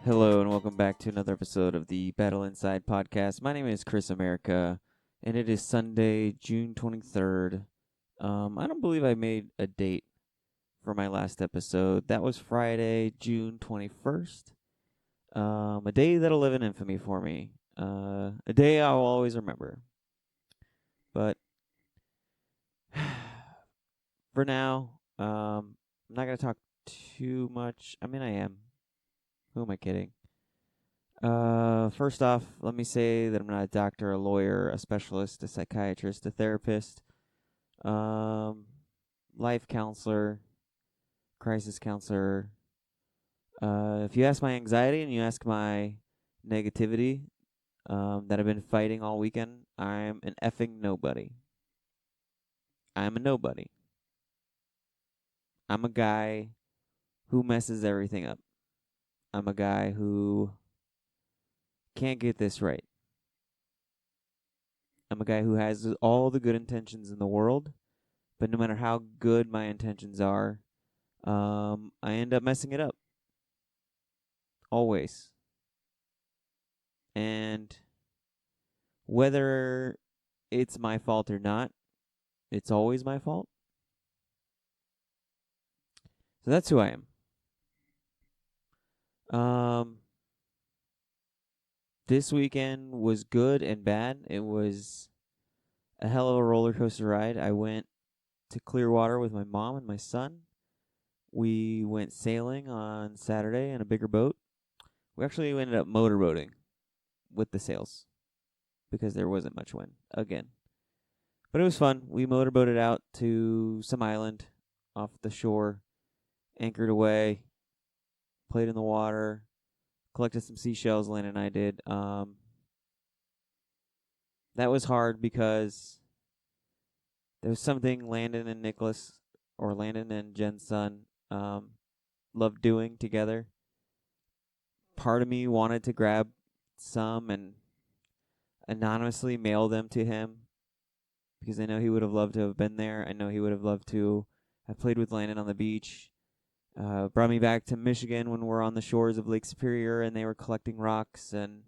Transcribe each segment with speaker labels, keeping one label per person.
Speaker 1: Hello and welcome back to another episode of the Battle Inside podcast. My name is Chris America, and it is Sunday, June 23rd. I don't believe I made a date for my last episode. That was Friday, June 21st. A day that'll live in infamy for me. A day I'll always remember. But for now, I'm not going to talk too much. I mean, I am. Who am I kidding? First off, let me say that I'm not a doctor, a lawyer, a specialist, a psychiatrist, a therapist, um, life counselor, crisis counselor. If you ask my anxiety and you ask my negativity, that I've been fighting all weekend, I'm an effing nobody. I'm a nobody. I'm a guy who messes everything up. I'm a guy who can't get this right. I'm a guy who has all the good intentions in the world, but no matter how good my intentions are, I end up messing it up. Always. And whether it's my fault or not, it's always my fault. So that's who I am. This weekend was good and bad. It was a hell of a roller coaster ride. I went to Clearwater with my mom and my son. We went sailing on Saturday in a bigger boat. We actually ended up motorboating with the sails because there wasn't much wind again. But it was fun. We motorboated out to some island off the shore, anchored away, played in the water, collected some seashells, Lynn and I did. That was hard because there was something Landon and Nicholas, or Landon and Jen's son, loved doing together. Part of me wanted to grab some and anonymously mail them to him because I know he would have loved to have been there. I know he would have loved to have played with Landon on the beach. Brought me back to Michigan when we're on the shores of Lake Superior and they were collecting rocks and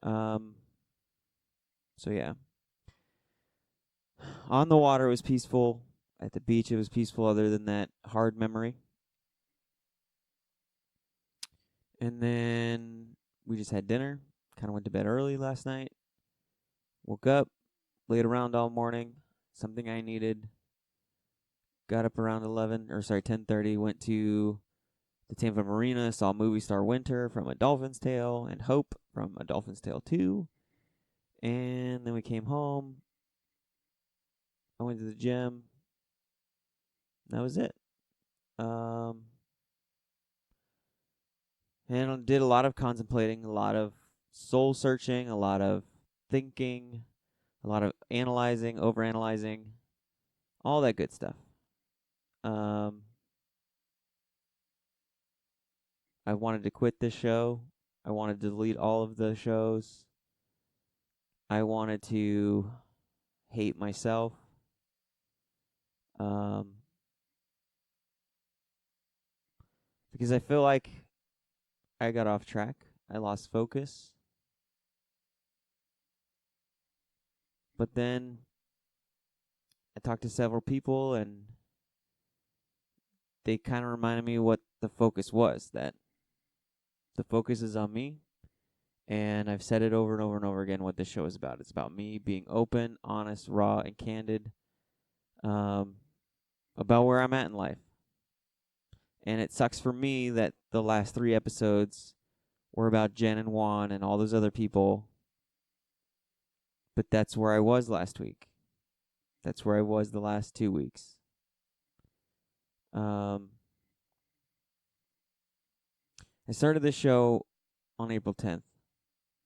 Speaker 1: so yeah. On the water it was peaceful. At the beach it was peaceful other than that hard memory. And then we just had dinner. Kind of went to bed early last night. Woke up, laid around all morning. Something I needed. Got up around 10:30. Went to the Tampa Marina. Saw Movie Star Winter from A Dolphin's Tale and Hope from A Dolphin's Tale 2. And then we came home. I went to the gym. That was it. And I did a lot of contemplating, a lot of soul searching, a lot of thinking, a lot of analyzing, overanalyzing, all that good stuff. I wanted to quit this show. I wanted to delete all of the shows. I wanted to hate myself. Because I feel like I got off track. I lost focus. But then I talked to several people and they kind of reminded me what the focus was, that the focus is on me. And I've said it over and over and over again what this show is about. It's about me being open, honest, raw, and candid about where I'm at in life. And it sucks for me that the last 3 episodes were about Jen and Juan and all those other people. But that's where I was last week. That's where I was the last 2 weeks. I started this show on April 10th,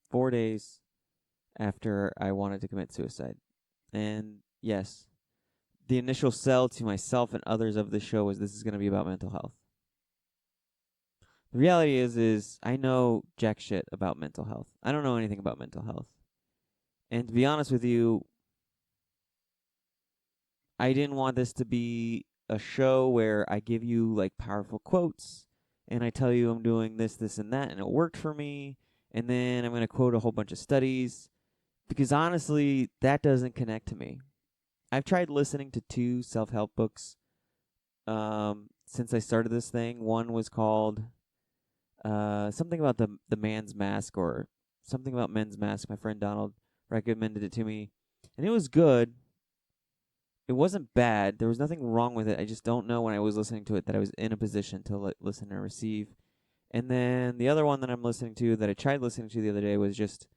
Speaker 1: 4 days after I wanted to commit suicide. And yes, the initial sell to myself and others of the show was this is going to be about mental health. The reality is I know jack shit about mental health. I don't know anything about mental health. And to be honest with you, I didn't want this to be a show where I give you like powerful quotes and I tell you I'm doing this, this, and that, and it worked for me, and then I'm going to quote a whole bunch of studies, because honestly, that doesn't connect to me. I've tried listening to 2 self-help books since I started this thing. One was called something about the man's mask, or something about men's mask. My friend Donald recommended it to me, and it was good. It wasn't bad. There was nothing wrong with it. I just don't know when I was listening to it that I was in a position to listen and receive. And then the other one that I'm listening to, that I tried listening to the other day, was just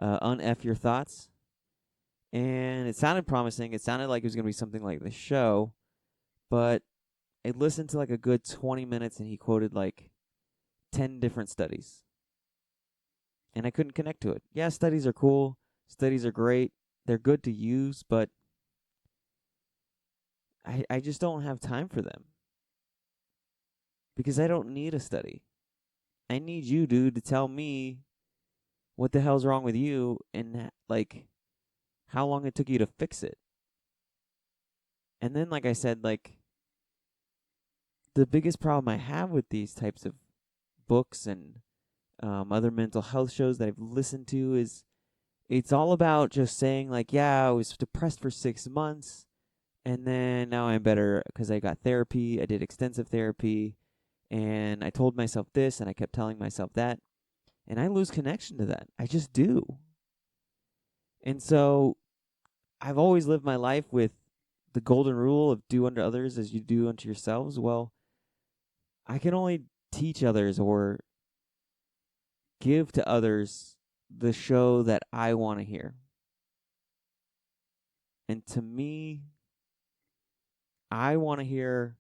Speaker 1: Un-F Your Thoughts. And it sounded promising. It sounded like it was going to be something like the show. But I listened to like a good 20 minutes, and he quoted like 10 different studies. And I couldn't connect to it. Yeah, studies are cool. Studies are great. They're good to use, but I just don't have time for them. Because I don't need a study. I need you, dude, to tell me what the hell's wrong with you, and like how long it took you to fix it. And then, like I said, like the biggest problem I have with these types of books and other mental health shows that I've listened to is it's all about just saying, like, yeah, I was depressed for 6 months, and then now I'm better because I got therapy. I did extensive therapy, and I told myself this, and I kept telling myself that, and I lose connection to that. I just do. And so I've always lived my life with the golden rule of do unto others as you do unto yourselves. Well, I can only teach others or give to others the show that I want to hear. And to me, I want to hear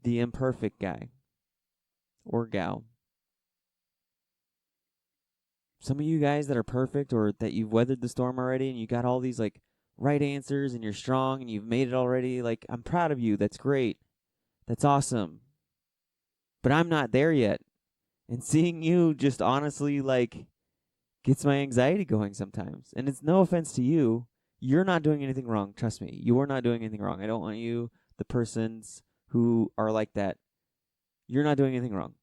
Speaker 1: the imperfect guy or gal. Some of you guys that are perfect, or that you've weathered the storm already, and you got all these like right answers, and you're strong and you've made it already, like, I'm proud of you. That's great. That's awesome. But I'm not there yet. And seeing you just honestly like gets my anxiety going sometimes. And it's no offense to you. You're not doing anything wrong. Trust me. You are not doing anything wrong. I don't want you, the persons who are like that. You're not doing anything wrong.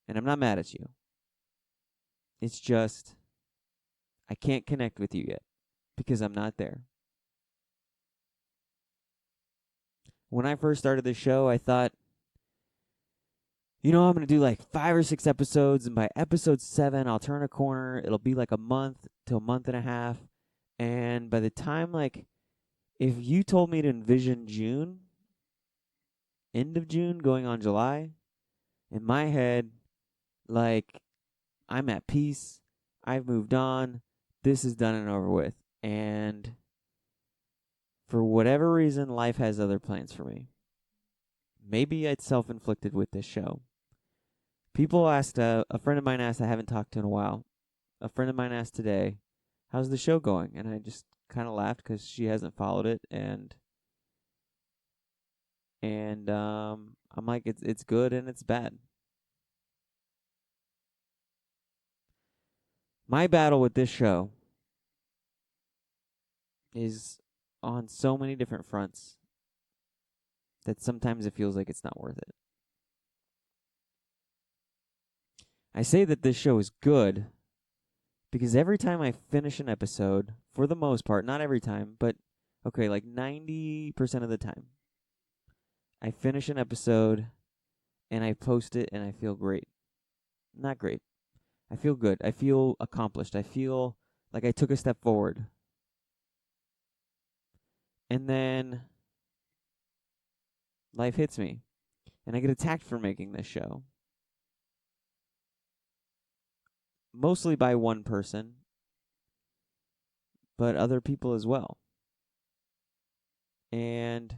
Speaker 1: And I'm not mad at you. It's just I can't connect with you yet because I'm not there. When I first started this show, I thought, I'm going to do like 5 or 6 episodes, and by episode 7, I'll turn a corner. It'll be like a month to a month and a half. And by the time, like, if you told me to envision June, end of June, going on July, in my head, like, I'm at peace. I've moved on. This is done and over with. And for whatever reason, life has other plans for me. Maybe it's self-inflicted with this show. People asked, a friend of mine asked, I haven't talked to in a while. A friend of mine asked today, how's the show going? And I just kind of laughed because she hasn't followed it. And I'm like, it's good and it's bad. My battle with this show is on so many different fronts that sometimes it feels like it's not worth it. I say that this show is good because every time I finish an episode, for the most part, not every time, but okay, like 90% of the time, I finish an episode and I post it and I feel great. Not great. I feel good. I feel accomplished. I feel like I took a step forward. And then life hits me and I get attacked for making this show. Mostly by one person, but other people as well. And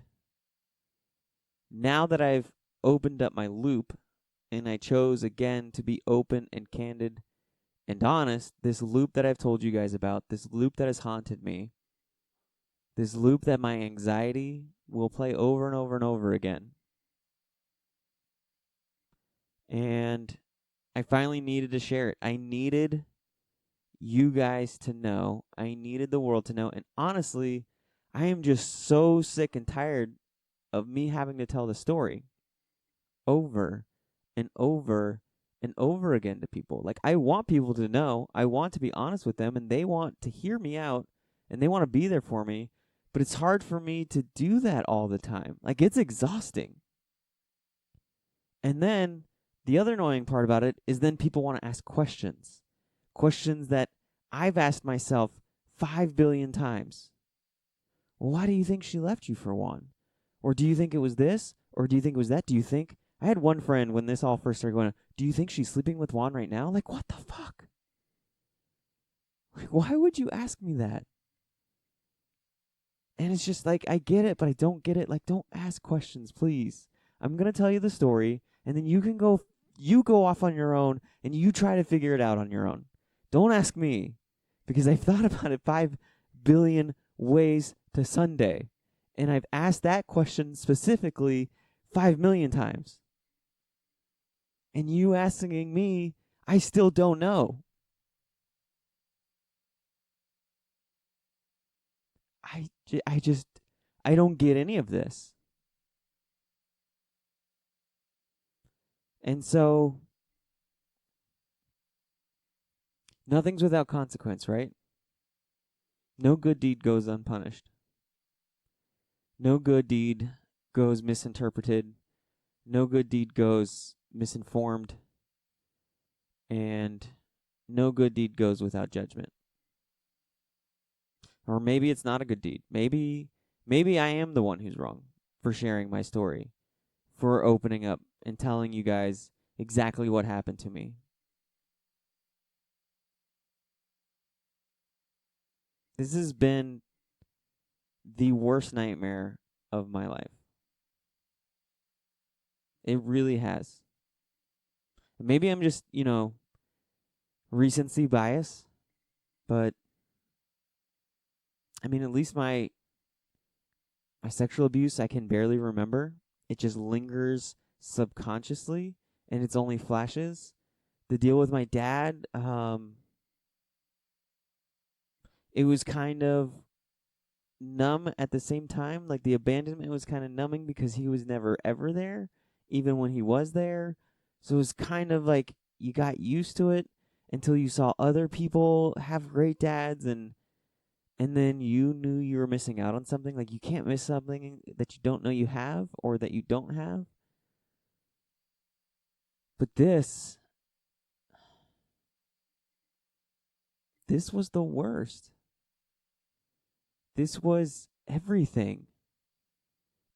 Speaker 1: now that I've opened up my loop and I chose again to be open and candid and honest, this loop that I've told you guys about, this loop that has haunted me, this loop that my anxiety will play over and over and over again. And I finally needed to share it. I needed you guys to know. I needed the world to know. And honestly, I am just so sick and tired of me having to tell the story. over and over and over again to people. Like, I want people to know, I want to be honest with them, and they want to hear me out, and they want to be there for me, but it's hard for me to do that all the time. Like, it's exhausting. And then the other annoying part about it is then people want to ask questions. Questions that I've asked myself 5 billion times. Well, why do you think she left you for Juan? Or do you think it was this? Or do you think it was that? Do you think? I had one friend when this all first started going on, do you think she's sleeping with Juan right now? Like, what the fuck? Like, why would you ask me that? And it's just like, I get it, but I don't get it. Like, don't ask questions, please. I'm going to tell you the story, and then you go off on your own, and you try to figure it out on your own. Don't ask me, because I've thought about it 5 billion ways to Sunday. And I've asked that question specifically 5 million times. And you asking me, I still don't know. I don't get any of this. And so, nothing's without consequence, right? No good deed goes unpunished. No good deed goes misinterpreted. No good deed goes misinformed. And no good deed goes without judgment. Or maybe it's not a good deed. Maybe I am the one who's wrong for sharing my story, for opening up and telling you guys exactly what happened to me. This has been the worst nightmare of my life. It really has. Maybe I'm just, recency bias, but I mean, at least my sexual abuse I can barely remember. It just lingers subconsciously, and it's only flashes. The deal with my dad, it was kind of numb at the same time. Like, the abandonment was kind of numbing because he was never ever there, even when he was there. So it was kind of like you got used to it until you saw other people have great dads, and then you knew you were missing out on something. Like, you can't miss something that you don't know you have or that you don't have. But this was the worst. This was everything.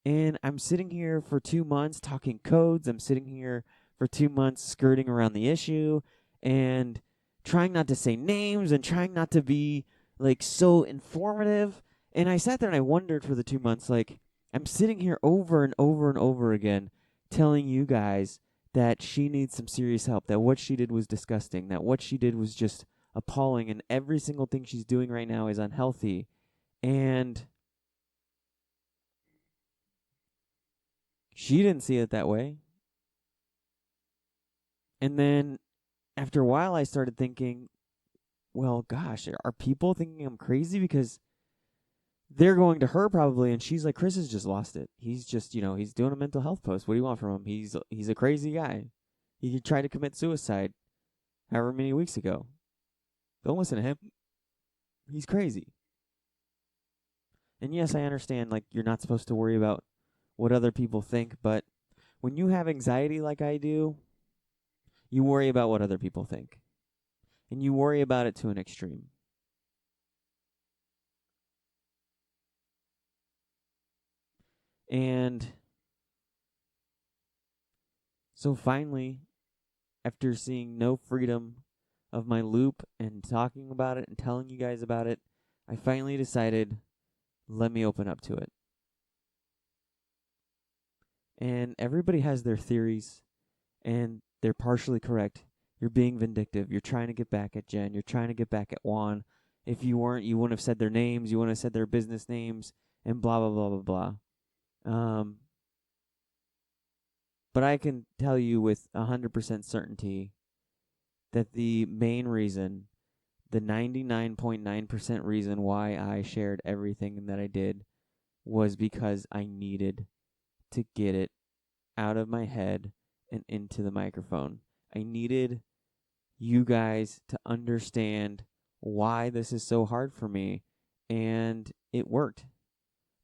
Speaker 1: And I'm sitting here for 2 months talking codes. I'm sitting here for 2 months skirting around the issue and trying not to say names and trying not to be like so informative. And I sat there and I wondered for the 2 months, like, I'm sitting here over and over and over again telling you guys that she needs some serious help, that what she did was disgusting, that what she did was just appalling, and every single thing she's doing right now is unhealthy. And she didn't see it that way. And then after a while, I started thinking, well, gosh, are people thinking I'm crazy? Because they're going to her probably, and she's like, Chris has just lost it. He's just, he's doing a mental health post. What do you want from him? He's a crazy guy. He tried to commit suicide however many weeks ago. Don't listen to him. He's crazy. And yes, I understand, like, you're not supposed to worry about what other people think, but when you have anxiety like I do, you worry about what other people think. And you worry about it to an extreme. And so finally, after seeing no freedom of my loop and talking about it and telling you guys about it, I finally decided, let me open up to it. And everybody has their theories, and they're partially correct. You're being vindictive. You're trying to get back at Jen. You're trying to get back at Juan. If you weren't, you wouldn't have said their names. You wouldn't have said their business names, and blah, blah, blah, blah, blah. But I can tell you with 100% certainty that the main reason, the 99.9% reason why I shared everything that I did was because I needed to get it out of my head and into the microphone. I needed you guys to understand why this is so hard for me, and it worked.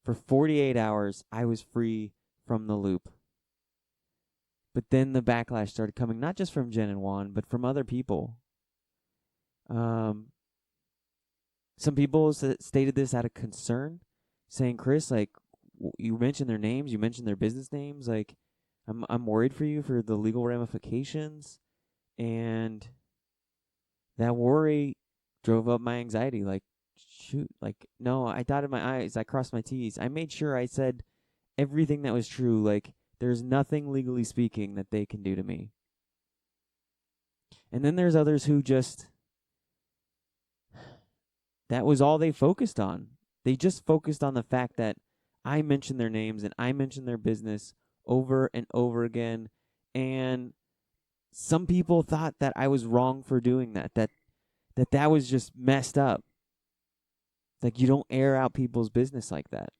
Speaker 1: For 48 hours, I was free from the loop. But then the backlash started coming, not just from Jen and Juan, but from other people. Some people stated this out of concern, saying, Chris, like, you mentioned their names, you mentioned their business names, like, I'm worried for you for the legal ramifications, and that worry drove up my anxiety. Like, shoot, like, no, I dotted my I's, I crossed my T's, I made sure I said everything that was true. Like, there's nothing legally speaking that they can do to me. And then there's others who just, that was all they focused on. They just focused on the fact that I mentioned their names and I mentioned their business over and over again. And some people thought that I was wrong for doing that, that was just messed up. Like, you don't air out people's business like that.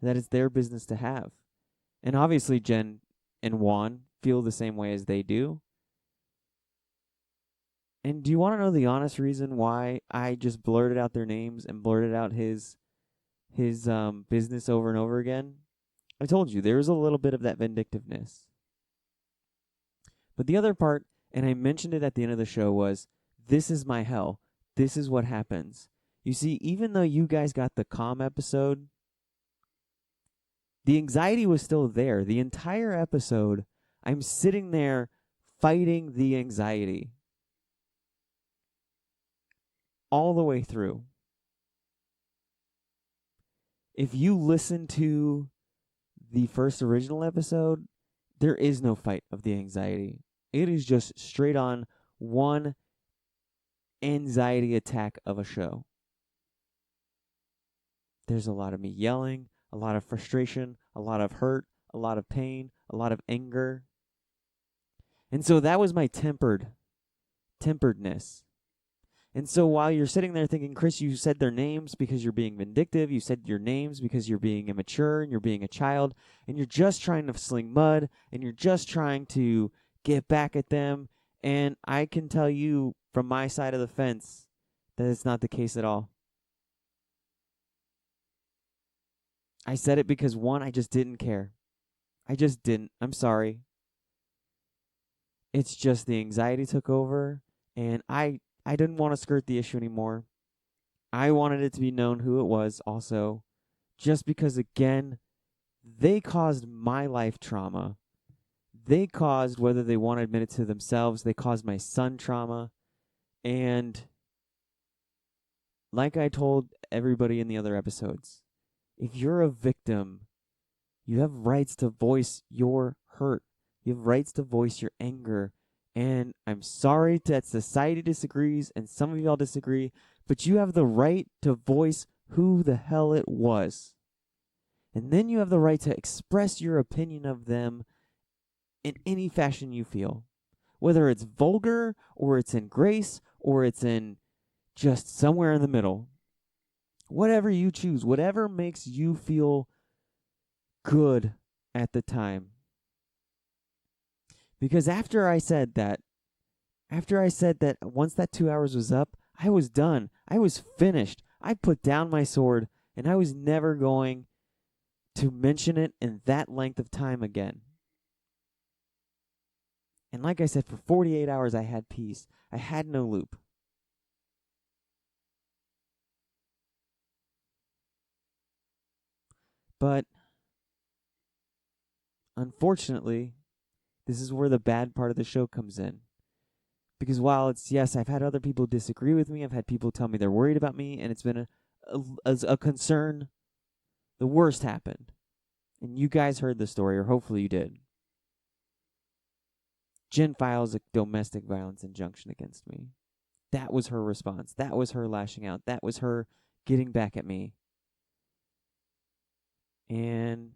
Speaker 1: That it's their business to have. And obviously Jen and Juan feel the same way as they do. And do you want to know the honest reason why I just blurted out their names and blurted out his business over and over again? I told you, there was a little bit of that vindictiveness. But the other part, and I mentioned it at the end of the show, was this is my hell. This is what happens. You see, even though you guys got the calm episode, the anxiety was still there. The entire episode, I'm sitting there fighting the anxiety all the way through. If you listen to the first original episode, there is no fight of the anxiety. It is just straight on one anxiety attack of a show. There's a lot of me yelling, a lot of frustration, a lot of hurt, a lot of pain, a lot of anger. And so that was my temperedness. And so while you're sitting there thinking, Chris, you said their names because you're being vindictive, you said your names because you're being immature and you're being a child, and you're just trying to sling mud, and you're just trying to get back at them, and I can tell you from my side of the fence that it's not the case at all. I said it because, one, I just didn't care. I just didn't. I'm sorry. It's just the anxiety took over, and I didn't want to skirt the issue anymore. I wanted it to be known who it was also, just because, again, they caused my life trauma. They caused, whether they want to admit it to themselves, they caused my son trauma. And like I told everybody in the other episodes, if you're a victim, you have rights to voice your hurt. You have rights to voice your anger. And I'm sorry that society disagrees and some of y'all disagree, but you have the right to voice who the hell it was. And then you have the right to express your opinion of them in any fashion you feel. Whether it's vulgar, or it's in grace, or it's in just somewhere in the middle. Whatever you choose, whatever makes you feel good at the time. Because after I said that, once that 2 hours was up, I was done. I was finished. I put down my sword, and I was never going to mention it in that length of time again. And like I said, for 48 hours I had peace. I had no loop. But unfortunately, this is where the bad part of the show comes in. Because while it's, yes, I've had other people disagree with me, I've had people tell me they're worried about me, and it's been a concern, the worst happened. And you guys heard the story, or hopefully you did. Jen files a domestic violence injunction against me. That was her response. That was her lashing out. That was her getting back at me. And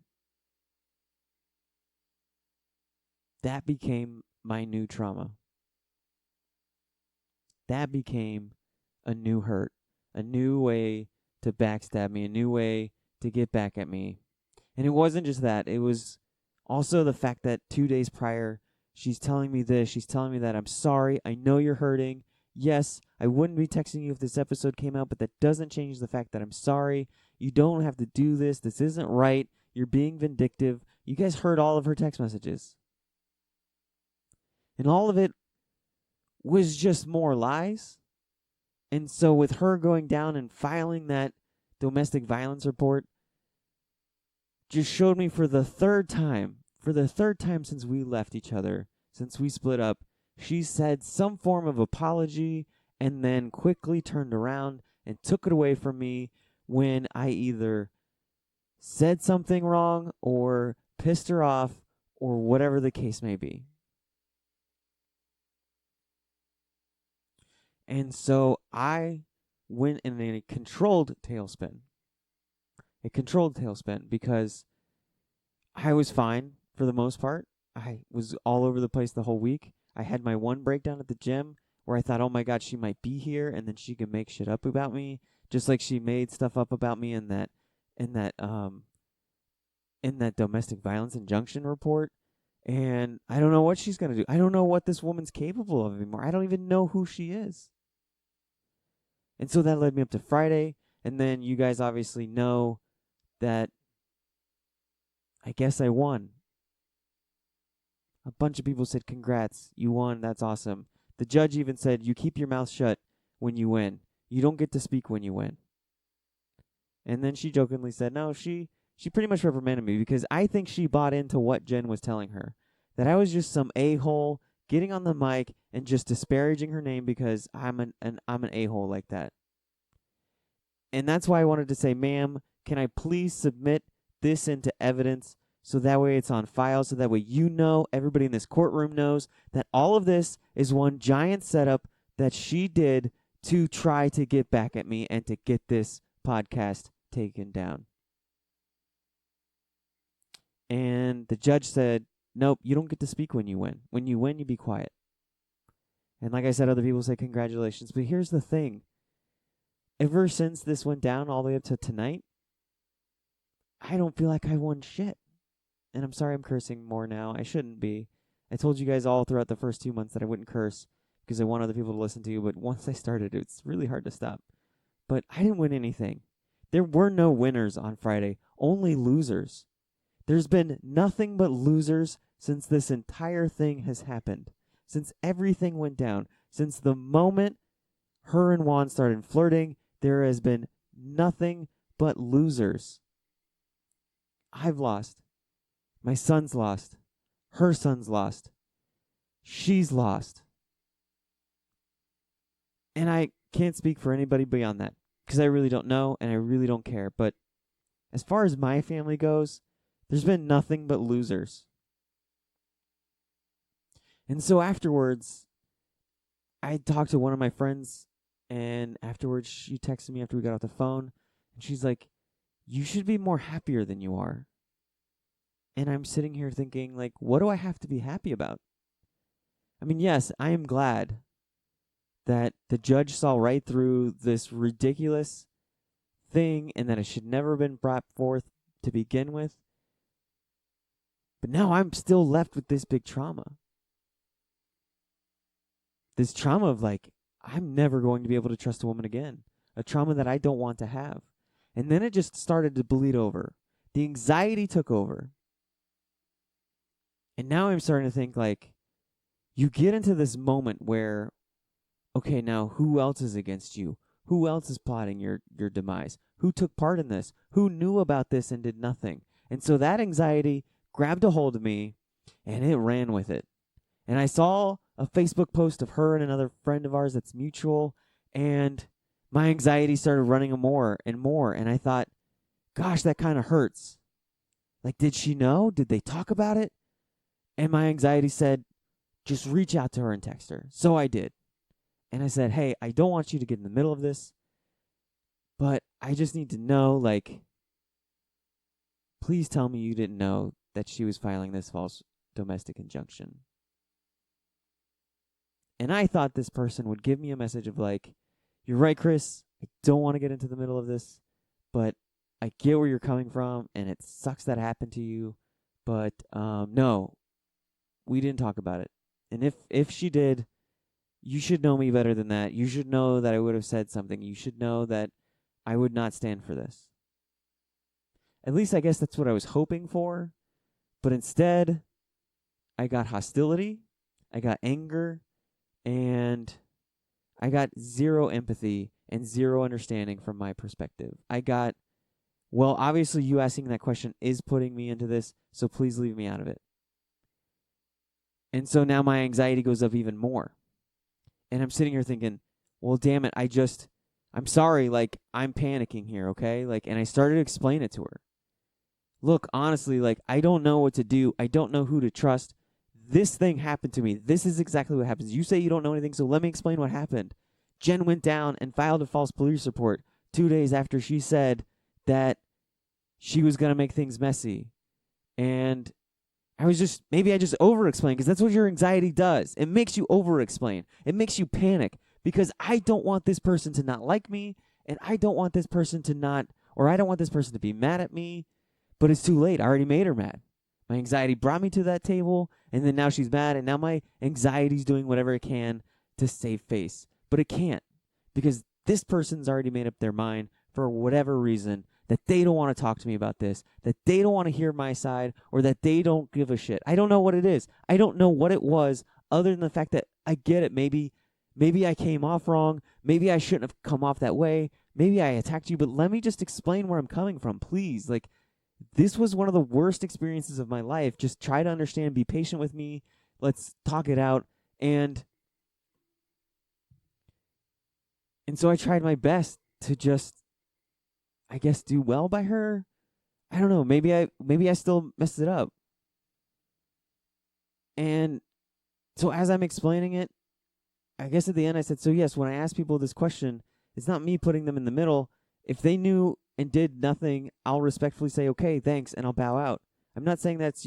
Speaker 1: that became my new trauma. That became a new hurt, a new way to backstab me, a new way to get back at me. And it wasn't just that. It was Also, the fact that 2 days prior, she's telling me this, she's telling me that, I'm sorry, I know you're hurting. Yes, I wouldn't be texting you if this episode came out, but that doesn't change the fact that I'm sorry. You don't have to do this. This isn't right. You're being vindictive. You guys heard all of her text messages. And all of it was just more lies. And so with her going down and filing that domestic violence report, just showed me for the third time since we left each other, since we split up, she said some form of apology and then quickly turned around and took it away from me when I either said something wrong or pissed her off or whatever the case may be. And so I went in a controlled tailspin. Because I was fine for the most part. I was all over the place the whole week. I had my one breakdown at the gym where I thought, oh my God, she might be here and then she can make shit up about me, just like she made stuff up about me in that domestic violence injunction report. And I don't know what she's gonna do. I don't know what this woman's capable of anymore. I don't even know who she is. And so that led me up to Friday, and then you guys obviously know that I guess I won. A bunch of people said, congrats, you won, that's awesome. The judge even said, you keep your mouth shut when you win. You don't get to speak when you win. And then she jokingly said, no, she pretty much reprimanded me because I think she bought into what Jen was telling her. That I was just some a-hole getting on the mic and just disparaging her name because I'm an a-hole like that. And that's why I wanted to say, ma'am, can I please submit this into evidence so that way it's on file, so that way you know, everybody in this courtroom knows that all of this is one giant setup that she did to try to get back at me and to get this podcast taken down. And the judge said, nope, you don't get to speak when you win. When you win, you be quiet. And like I said, other people say congratulations. But here's the thing. Ever since this went down all the way up to tonight, I don't feel like I won shit. And I'm sorry I'm cursing more now. I shouldn't be. I told you guys all throughout the first 2 months that I wouldn't curse because I want other people to listen to you. But once I started, it's really hard to stop. But I didn't win anything. There were no winners on Friday, only losers. There's been nothing but losers since this entire thing has happened. Since everything went down. Since the moment her and Juan started flirting, there has been nothing but losers. I've lost. My son's lost. Her son's lost. She's lost. And I can't speak for anybody beyond that because I really don't know and I really don't care. But as far as my family goes, there's been nothing but losers. And so afterwards, I talked to one of my friends, and afterwards she texted me after we got off the phone, and she's like, you should be more happier than you are. And I'm sitting here thinking, like, what do I have to be happy about? I mean, yes, I am glad that the judge saw right through this ridiculous thing and that it should never have been brought forth to begin with. But now I'm still left with this big trauma. This trauma of, like, I'm never going to be able to trust a woman again. A trauma that I don't want to have. And then it just started to bleed over. The anxiety took over. And now I'm starting to think, like, you get into this moment where, okay, now who else is against you? Who else is plotting your demise? Who took part in this? Who knew about this and did nothing? And so that anxiety grabbed a hold of me, and it ran with it. And I saw a Facebook post of her and another friend of ours that's mutual, and my anxiety started running more and more. And I thought, gosh, that kind of hurts. Like, did she know? Did they talk about it? And my anxiety said, just reach out to her and text her. So I did. And I said, hey, I don't want you to get in the middle of this, but I just need to know, like, please tell me you didn't know that she was filing this false domestic injunction. And I thought this person would give me a message of, like, you're right, Chris, I don't want to get into the middle of this, but I get where you're coming from, and it sucks that happened to you, But no, we didn't talk about it. And if she did, you should know me better than that. You should know that I would have said something. You should know that I would not stand for this. At least I guess that's what I was hoping for. But instead, I got hostility, I got anger, and I got zero empathy and zero understanding from my perspective. I got, well, obviously you asking that question is putting me into this, so please leave me out of it. And so now my anxiety goes up even more. And I'm sitting here thinking, well, damn it, I'm sorry, like, I'm panicking here, okay? Like, and I started to explain it to her. Look, honestly, like, I don't know what to do. I don't know who to trust. This thing happened to me. This is exactly what happens. You say you don't know anything, so let me explain what happened. Jen went down and filed a false police report 2 days after she said that she was going to make things messy. And maybe I just over-explained, because that's what your anxiety does. It makes you over-explain. It makes you panic, because I don't want this person to not like me, and I don't want this person to be mad at me, but it's too late. I already made her mad. My anxiety brought me to that table, and then now she's mad, and now my anxiety's doing whatever it can to save face. But it can't, because this person's already made up their mind for whatever reason that they don't want to talk to me about this, that they don't want to hear my side, or that they don't give a shit. I don't know what it is. I don't know what it was, other than the fact that I get it. Maybe I came off wrong. Maybe I shouldn't have come off that way. Maybe I attacked you, but let me just explain where I'm coming from, please. Like, this was one of the worst experiences of my life. Just try to understand, be patient with me. Let's talk it out. And so I tried my best to just, I guess, do well by her. I don't know. Maybe I still messed it up. And so as I'm explaining it, I guess at the end I said, so yes, when I ask people this question, it's not me putting them in the middle. If they knew and did nothing, I'll respectfully say, okay, thanks, and I'll bow out. I'm not saying that's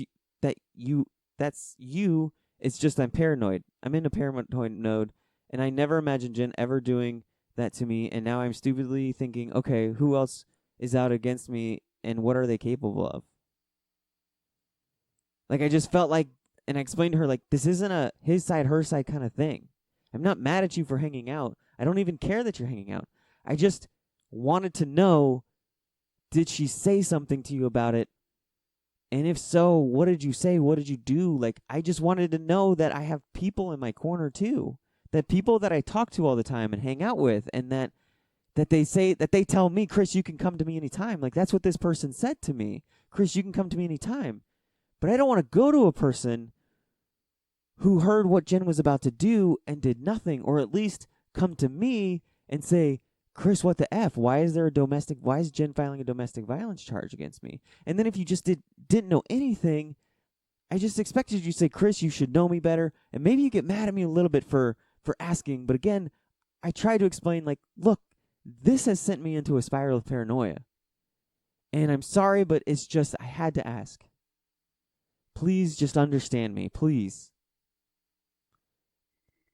Speaker 1: you. It's just I'm paranoid. I'm in a paranoid mode, and I never imagined Jen ever doing that to me, and now I'm stupidly thinking, okay, who else is out against me, and what are they capable of? Like, I just felt like, and I explained to her, like, this isn't a his side, her side kind of thing. I'm not mad at you for hanging out. I don't even care that you're hanging out. I just wanted to know, did she say something to you about it? And if so, what did you say? What did you do? Like, I just wanted to know that I have people in my corner too. That people that I talk to all the time and hang out with, and that they tell me, Chris, you can come to me anytime. Like, that's what this person said to me. Chris, you can come to me anytime. But I don't want to go to a person who heard what Jen was about to do and did nothing, or at least come to me and say, Chris, what the F? Why is Jen filing a domestic violence charge against me? And then if you just didn't know anything, I just expected you to say, Chris, you should know me better. And maybe you get mad at me a little bit for asking. But again, I try to explain, like, look, this has sent me into a spiral of paranoia. And I'm sorry, but it's just, I had to ask. Please just understand me, please.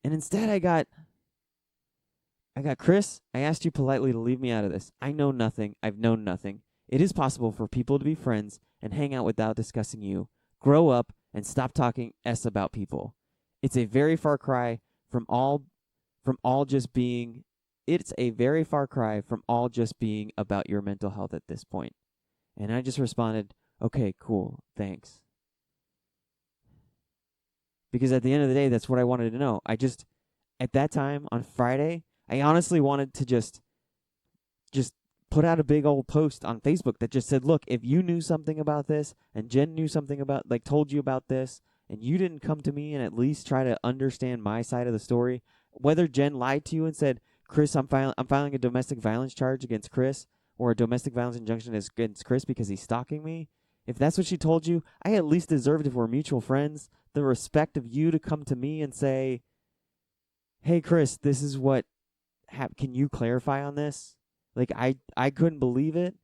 Speaker 1: And instead I got, Chris, I asked you politely to leave me out of this. I know nothing. I've known nothing. It is possible for people to be friends and hang out without discussing you. Grow up and stop talking S about people. It's a very far cry from all just being, about your mental health at this point. And I just responded, okay, cool, thanks. Because at the end of the day, that's what I wanted to know. At that time, on Friday, I honestly wanted to just put out a big old post on Facebook that just said, look, if you knew something about this, and Jen knew something about, like, told you about this, and you didn't come to me and at least try to understand my side of the story, whether Jen lied to you and said, Chris, I'm filing a domestic violence charge against Chris, or a domestic violence injunction against Chris because he's stalking me, if that's what she told you, I at least deserved, if we're mutual friends, the respect of you to come to me and say, hey, Chris, this is what can you clarify on this? Like, I couldn't believe it.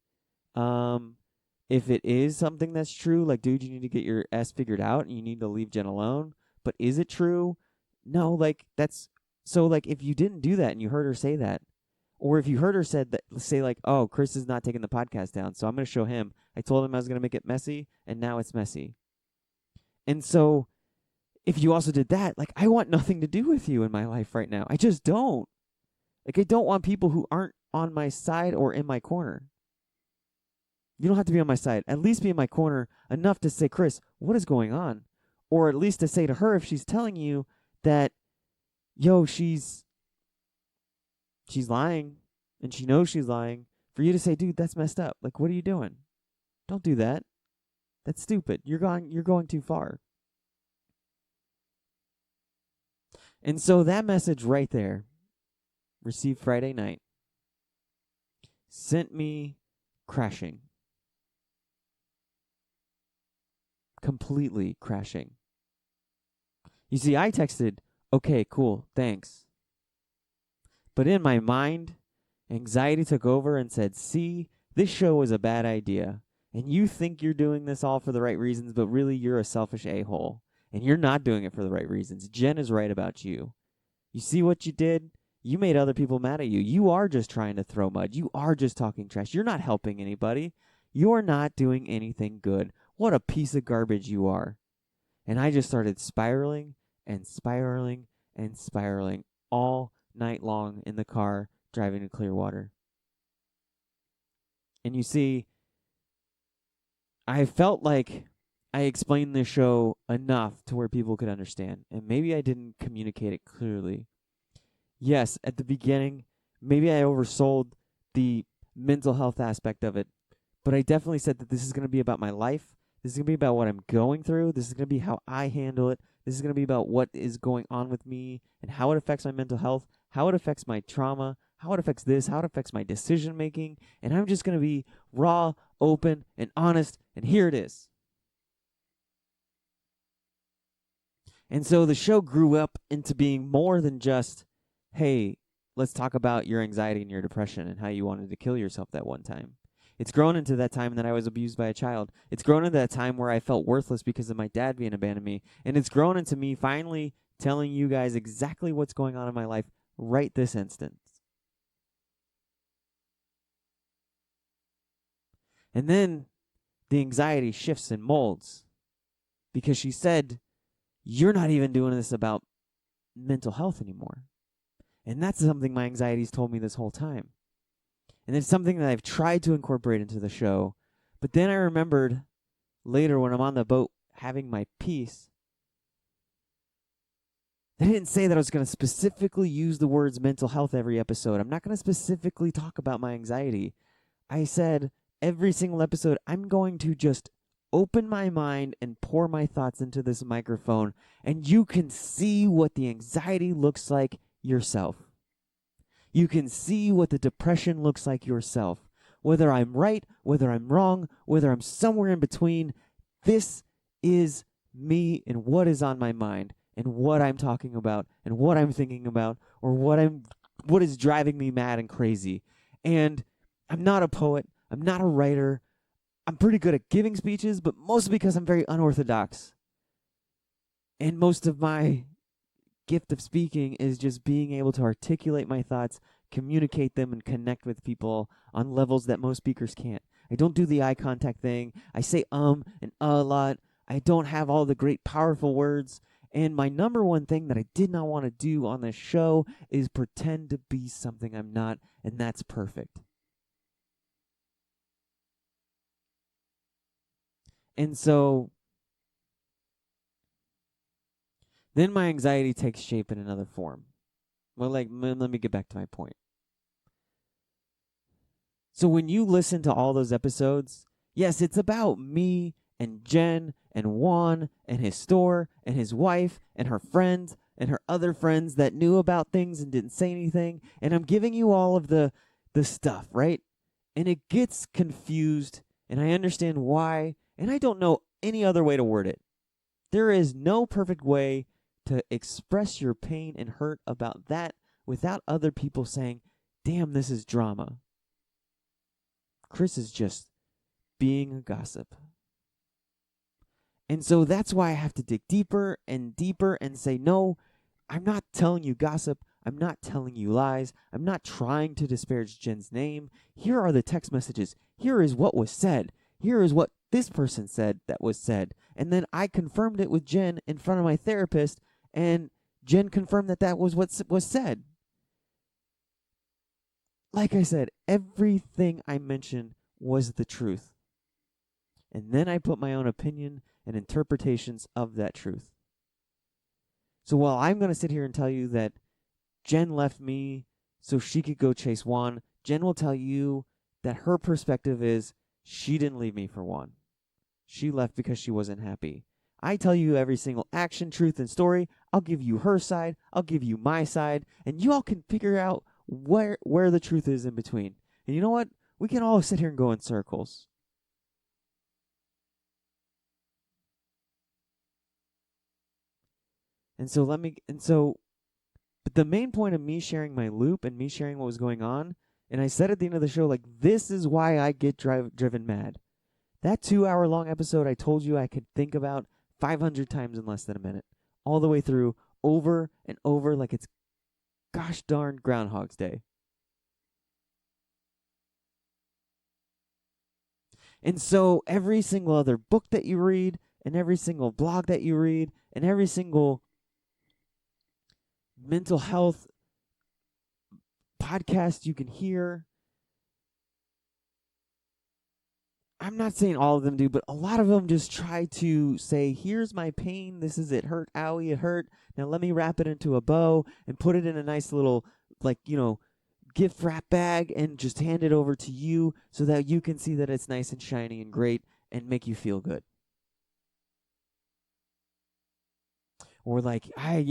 Speaker 1: If it is something that's true, like, dude, you need to get your S figured out and you need to leave Jen alone. But is it true? No, like, if you didn't do that and you heard her say that, or if you heard her say like, oh, Chris is not taking the podcast down, so I'm going to show him. I told him I was going to make it messy, and now it's messy. And so if you also did that, like, I want nothing to do with you in my life right now. I just don't. Like, I don't want people who aren't on my side or in my corner. You don't have to be on my side. At least be in my corner enough to say, Chris, what is going on? Or at least to say to her, if she's telling you that, yo, she's lying and she knows she's lying, for you to say, dude, that's messed up. Like, what are you doing? Don't do that. That's stupid. You're going too far. And so that message right there, received Friday night, sent me crashing. Completely crashing. You see, I texted, okay, cool, thanks. But in my mind, anxiety took over and said, see, this show is a bad idea. And you think you're doing this all for the right reasons, but really you're a selfish a-hole. And you're not doing it for the right reasons. Jen is right about you. You see what you did? You made other people mad at you. You are just trying to throw mud. You are just talking trash. You're not helping anybody. You're not doing anything good. What a piece of garbage you are. And I just started spiraling and spiraling and spiraling all night long in the car driving to Clearwater. And you see, I felt like I explained the show enough to where people could understand. And maybe I didn't communicate it clearly. Yes, at the beginning, maybe I oversold the mental health aspect of it. But I definitely said that this is going to be about my life. This is going to be about what I'm going through. This is going to be how I handle it. This is going to be about what is going on with me and how it affects my mental health, how it affects my trauma, how it affects this, how it affects my decision making. And I'm just going to be raw, open, and honest. And here it is. And so the show grew up into being more than just, hey, let's talk about your anxiety and your depression and how you wanted to kill yourself that one time. It's grown into that time that I was abused by a child. It's grown into that time where I felt worthless because of my dad being abandoned me. And it's grown into me finally telling you guys exactly what's going on in my life right this instant. And then the anxiety shifts and molds because she said, you're not even doing this about mental health anymore. And that's something my anxiety's told me this whole time. And it's something that I've tried to incorporate into the show. But then I remembered later when I'm on the boat having my peace, I didn't say that I was going to specifically use the words mental health every episode. I'm not going to specifically talk about my anxiety. I said every single episode, I'm going to just open my mind and pour my thoughts into this microphone, and you can see what the anxiety looks like yourself. You can see what the depression looks like yourself. Whether I'm right, whether I'm wrong, whether I'm somewhere in between, this is me and what is on my mind and what I'm talking about and what I'm thinking about or what is driving me mad and crazy. And I'm not a poet. I'm not a writer. I'm pretty good at giving speeches, but mostly because I'm very unorthodox. And most of my gift of speaking is just being able to articulate my thoughts, communicate them, and connect with people on levels that most speakers can't. I don't do the eye contact thing. I say and a lot. I don't have all the great powerful words. And my number one thing that I did not want to do on this show is pretend to be something I'm not, and that's perfect. And so then my anxiety takes shape in another form. Well, let me get back to my point. So when you listen to all those episodes, yes, it's about me and Jen and Juan and his store and his wife and her friends and her other friends that knew about things and didn't say anything. And I'm giving you all of the stuff, right? And it gets confused, and I understand why, and I don't know any other way to word it. There is no perfect way to express your pain and hurt about that without other people saying, damn, this is drama. Chris is just being a gossip. And so that's why I have to dig deeper and deeper and say, no, I'm not telling you gossip. I'm not telling you lies. I'm not trying to disparage Jen's name. Here are the text messages. Here is what was said. Here is what this person said that was said. And then I confirmed it with Jen in front of my therapist, and Jen confirmed that that was what was said. Like I said, everything I mentioned was the truth. And then I put my own opinion and interpretations of that truth. So while I'm going to sit here and tell you that Jen left me so she could go chase Juan, Jen will tell you that her perspective is she didn't leave me for Juan. She left because she wasn't happy. I tell you every single action, truth, and story. I'll give you her side. I'll give you my side. And you all can figure out where the truth is in between. And you know what? We can all sit here and go in circles. But the main point of me sharing my loop and me sharing what was going on, and I said at the end of the show, like, this is why I get driven mad. That 2-hour-long episode I told you I could think about 500 times in less than a minute. All the way through, over and over, like it's gosh darn Groundhog's Day. And so every single other book that you read, and every single blog that you read, and every single mental health podcast you can hear, I'm not saying all of them do, but a lot of them just try to say, here's my pain, this is it, hurt, owie, it hurt, now let me wrap it into a bow and put it in a nice little, like, gift wrap bag and just hand it over to you so that you can see that it's nice and shiny and great and make you feel good. Or like, I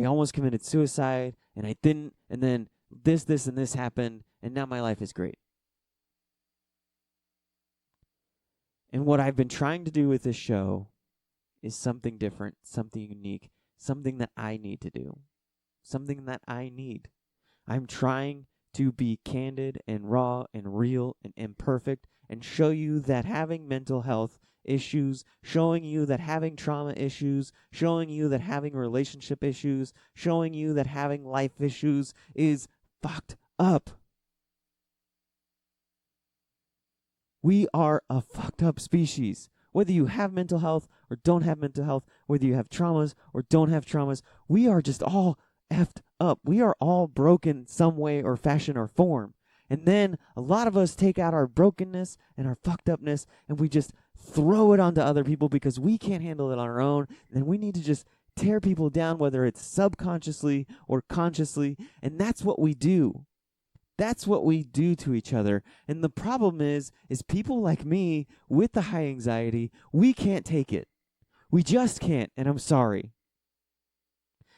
Speaker 1: almost committed suicide and I didn't, and then this, and this happened, and now my life is great. And what I've been trying to do with this show is something different, something unique, something that I need to do, something that I need. I'm trying to be candid and raw and real and imperfect and show you that having mental health issues, showing you that having trauma issues, showing you that having relationship issues, showing you that having life issues is fucked up. We are a fucked up species. Whether you have mental health or don't have mental health, whether you have traumas or don't have traumas, we are just all effed up. We are all broken some way or fashion or form. And then a lot of us take out our brokenness and our fucked upness and we just throw it onto other people because we can't handle it on our own. And we need to just tear people down, whether it's subconsciously or consciously. And that's what we do. That's what we do to each other. And the problem is people like me with the high anxiety, we can't take it. We just can't, and I'm sorry.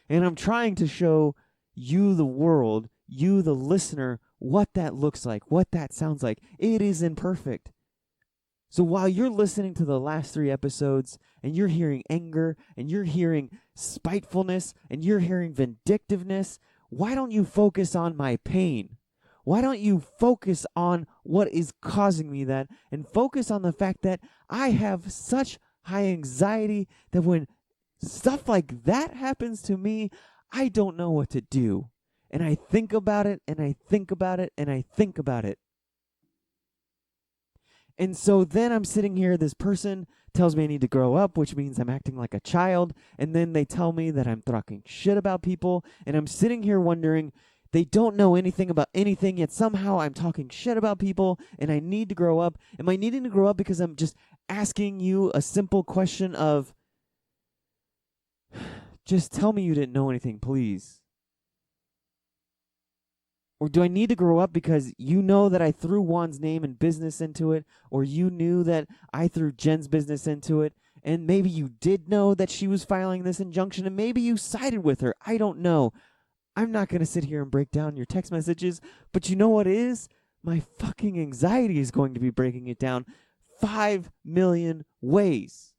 Speaker 1: And I'm trying to show you, the world, you, the listener, what that looks like, what that sounds like. It is imperfect. So while you're listening to the last 3 episodes, and you're hearing anger, and you're hearing spitefulness, and you're hearing vindictiveness, why don't you focus on my pain? Why don't you focus on what is causing me that and focus on the fact that I have such high anxiety that when stuff like that happens to me, I don't know what to do. And I think about it, and I think about it, and I think about it. And so then I'm sitting here, this person tells me I need to grow up, which means I'm acting like a child. And then they tell me that I'm talking shit about people. And I'm sitting here wondering, they don't know anything about anything, yet somehow I'm talking shit about people, and I need to grow up. Am I needing to grow up because I'm just asking you a simple question of, just tell me you didn't know anything, please? Or do I need to grow up because you know that I threw Juan's name and business into it, or you knew that I threw Jen's business into it, and maybe you did know that she was filing this injunction, and maybe you sided with her? I don't know. I'm not going to sit here and break down your text messages, but you know what is? My fucking anxiety is going to be breaking it down 5 million ways.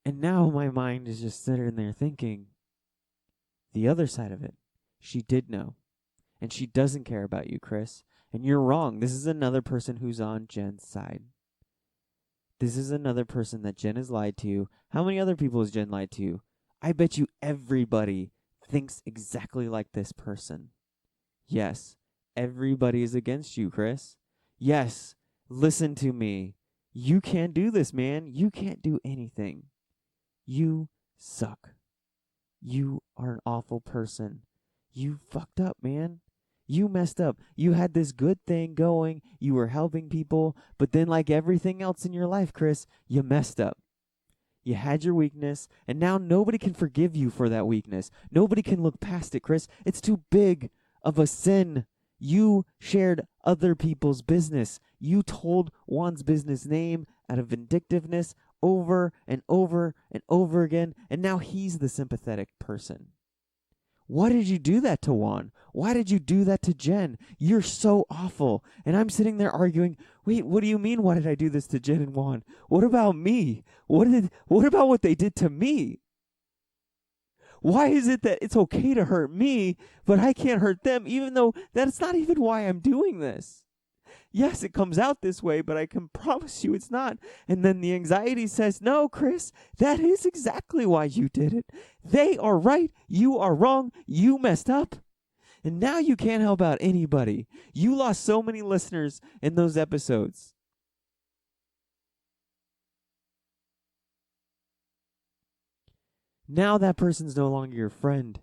Speaker 1: And now my mind is just sitting there thinking, the other side of it, she did know. And she doesn't care about you, Chris. And you're wrong. This is another person who's on Jen's side. This is another person that Jen has lied to. How many other people has Jen lied to? I bet you everybody thinks exactly like this person. Yes, everybody is against you, Chris. Yes, listen to me. You can't do this, man. You can't do anything. You suck. You are an awful person. You fucked up, man. You messed up. You had this good thing going. You were helping people. But then, like everything else in your life, Chris, you messed up. You had your weakness, and now nobody can forgive you for that weakness. Nobody can look past it, Chris. It's too big of a sin. You shared other people's business. You told Juan's business name out of vindictiveness over and over and over again, and now he's the sympathetic person. Why did you do that to Juan? Why did you do that to Jen? You're so awful. And I'm sitting there arguing, wait, what do you mean, why did I do this to Jen and Juan? What about me? What about what they did to me? Why is it that it's okay to hurt me, but I can't hurt them, even though that's not even why I'm doing this? Yes, it comes out this way, but I can promise you it's not. And then the anxiety says, no, Chris, that is exactly why you did it. They are right. You are wrong. You messed up. And now you can't help out anybody. You lost so many listeners in those episodes. Now that person's no longer your friend.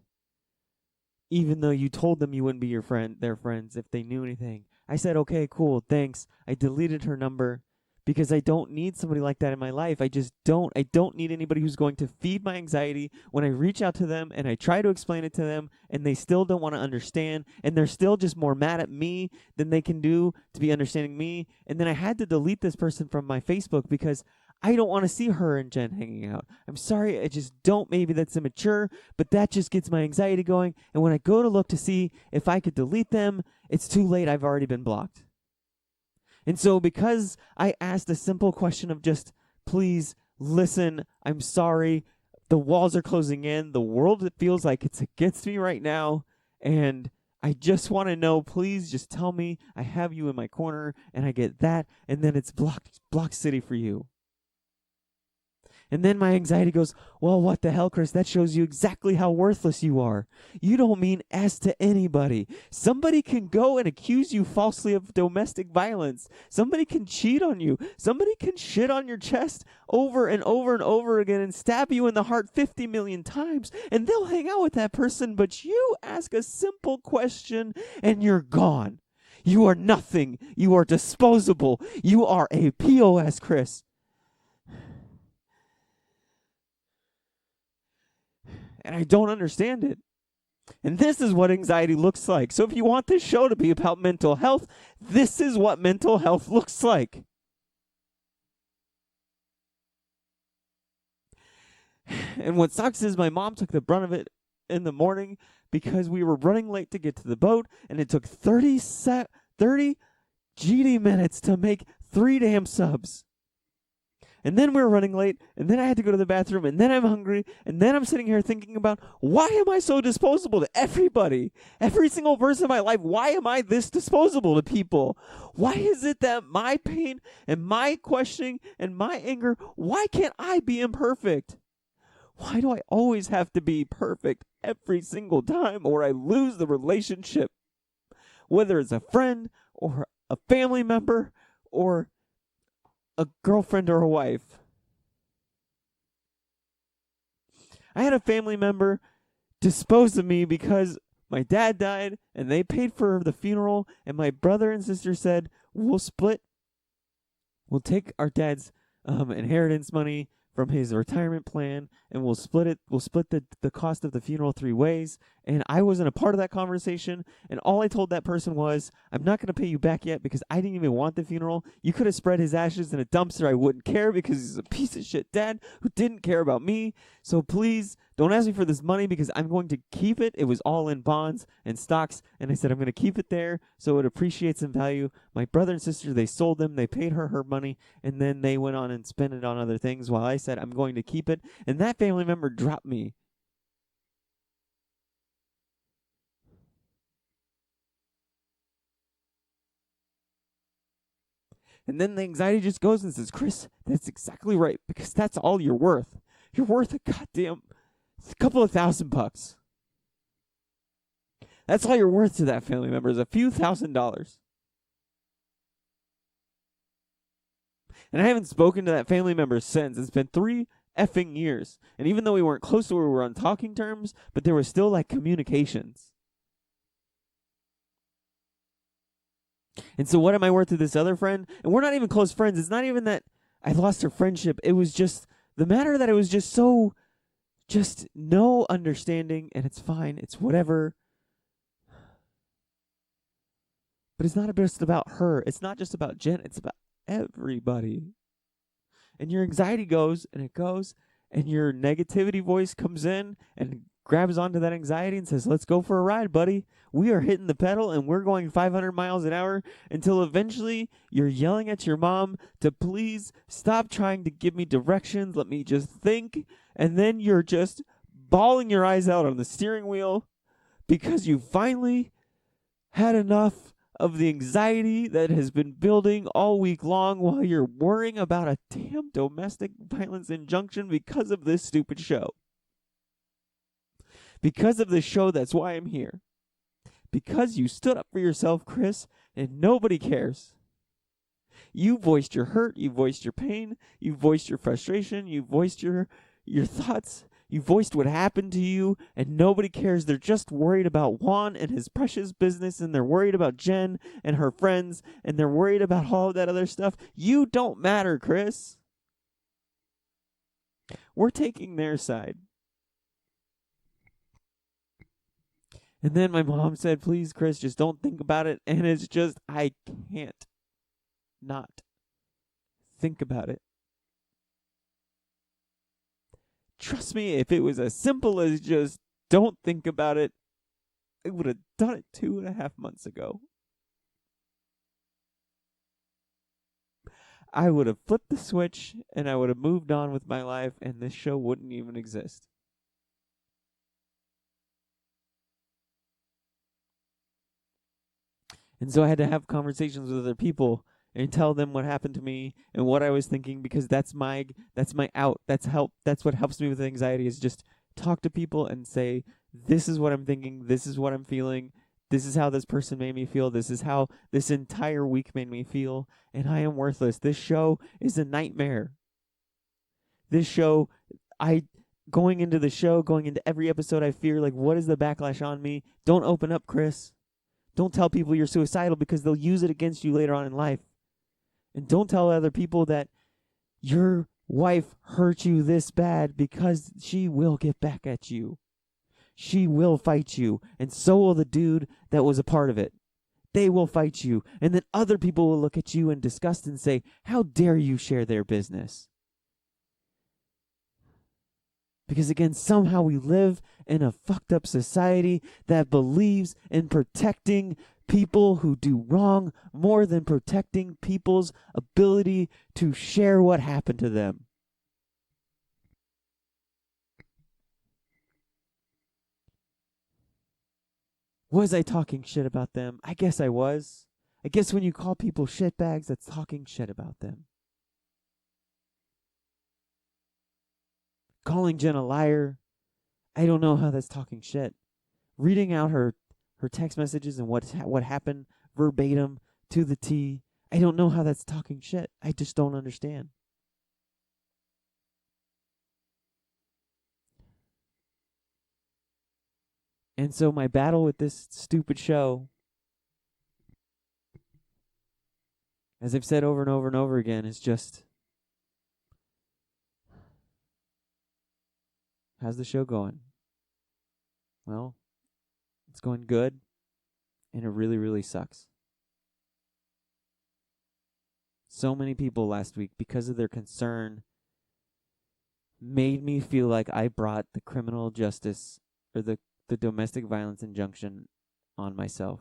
Speaker 1: Even though you told them you wouldn't be their friends if they knew anything. I said, okay, cool, thanks. I deleted her number because I don't need somebody like that in my life. I just don't. I don't need anybody who's going to feed my anxiety when I reach out to them and I try to explain it to them and they still don't want to understand and they're still just more mad at me than they can do to be understanding me. And then I had to delete this person from my Facebook because I don't want to see her and Jen hanging out. I'm sorry, I just don't. Maybe that's immature, but that just gets my anxiety going. And when I go to look to see if I could delete them, it's too late. I've already been blocked. And so because I asked a simple question of just, please listen, I'm sorry, the walls are closing in, the world, it feels like it's against me right now, and I just want to know, please just tell me I have you in my corner, and I get that, and then it's block city for you. And then my anxiety goes, well, what the hell, Chris? That shows you exactly how worthless you are. You don't mean S to anybody. Somebody can go and accuse you falsely of domestic violence. Somebody can cheat on you. Somebody can shit on your chest over and over and over again and stab you in the heart 50 million times. And they'll hang out with that person, but you ask a simple question and you're gone. You are nothing. You are disposable. You are a POS, Chris. And I don't understand it. And this is what anxiety looks like. So if you want this show to be about mental health, this is what mental health looks like. And what sucks is my mom took the brunt of it in the morning because we were running late to get to the boat, and it took 30 GD minutes to make 3 damn subs. And then we were running late, and then I had to go to the bathroom, and then I'm hungry, and then I'm sitting here thinking about, why am I so disposable to everybody? Every single person in my life, why am I this disposable to people? Why is it that my pain and my questioning and my anger, why can't I be imperfect? Why do I always have to be perfect every single time, or I lose the relationship? Whether it's a friend, or a family member, or a girlfriend or a wife. I had a family member dispose of me because my dad died and they paid for the funeral, and my brother and sister said, we'll split. We'll take our dad's inheritance money from his retirement plan, and we'll split it. We'll split the cost of the funeral 3 ways. And I wasn't a part of that conversation. And all I told that person was, I'm not going to pay you back yet because I didn't even want the funeral. You could have spread his ashes in a dumpster. I wouldn't care because he's a piece of shit dad who didn't care about me. So please don't ask me for this money because I'm going to keep it. It was all in bonds and stocks. And I said, I'm going to keep it there so it appreciates in value. My brother and sister, they sold them. They paid her money. And then they went on and spent it on other things while I said, I'm going to keep it. And that family member dropped me. And then the anxiety just goes and says, Chris, that's exactly right, because that's all you're worth. You're worth a goddamn couple of $1,000. That's all you're worth to that family member, is a few $1,000s. And I haven't spoken to that family member since. It's been 3 effing years. And even though we weren't close to where we were on talking terms, but there was still like communications. And so what am I worth to this other friend? And we're not even close friends. It's not even that I lost her friendship. It was just the matter that it was just so, just no understanding, and it's fine. It's whatever. But it's not just about her. It's not just about Jen. It's about everybody. And your anxiety goes, and it goes, and your negativity voice comes in and grabs onto that anxiety and says, let's go for a ride, buddy. We are hitting the pedal, and we're going 500 miles an hour until eventually you're yelling at your mom to please stop trying to give me directions. Let me just think. And then you're just bawling your eyes out on the steering wheel because you finally had enough of the anxiety that has been building all week long while you're worrying about a damn domestic violence injunction because of this stupid show. Because of this show, that's why I'm here. Because you stood up for yourself, Chris, and nobody cares. You voiced your hurt, you voiced your pain, you voiced your frustration, you voiced your thoughts, you voiced what happened to you, and nobody cares. They're just worried about Juan and his precious business, and they're worried about Jen and her friends, and they're worried about all of that other stuff. You don't matter, Chris. We're taking their side. And then my mom said, please, Chris, just don't think about it. And it's just, I can't not think about it. Trust me, if it was as simple as just don't think about it, I would have done it 2.5 months ago. I would have flipped the switch and I would have moved on with my life, and this show wouldn't even exist. And so I had to have conversations with other people and tell them what happened to me and what I was thinking, because that's my out. That's what helps me with anxiety, is just talk to people and say, this is what I'm thinking, this is what I'm feeling, this is how this person made me feel, this is how this entire week made me feel, and I am worthless. This show is a nightmare. This show, going into every episode, I fear, like, what is the backlash on me? Don't open up, Chris. Don't tell people you're suicidal, because they'll use it against you later on in life. And don't tell other people that your wife hurt you this bad, because she will get back at you. She will fight you. And so will the dude that was a part of it. They will fight you. And then other people will look at you in disgust and say, how dare you share their business? Because again, somehow we live in a fucked up society that believes in protecting people who do wrong more than protecting people's ability to share what happened to them. Was I talking shit about them? I guess I was. I guess when you call people shitbags, that's talking shit about them. Calling Jen a liar, I don't know how that's talking shit. Reading out her text messages and what happened verbatim to the T, I don't know how that's talking shit. I just don't understand. And so my battle with this stupid show, as I've said over and over and over again, is just, how's the show going? Well, it's going good, and it really, really sucks. So many people last week, because of their concern, made me feel like I brought the criminal justice, or the domestic violence injunction, on myself.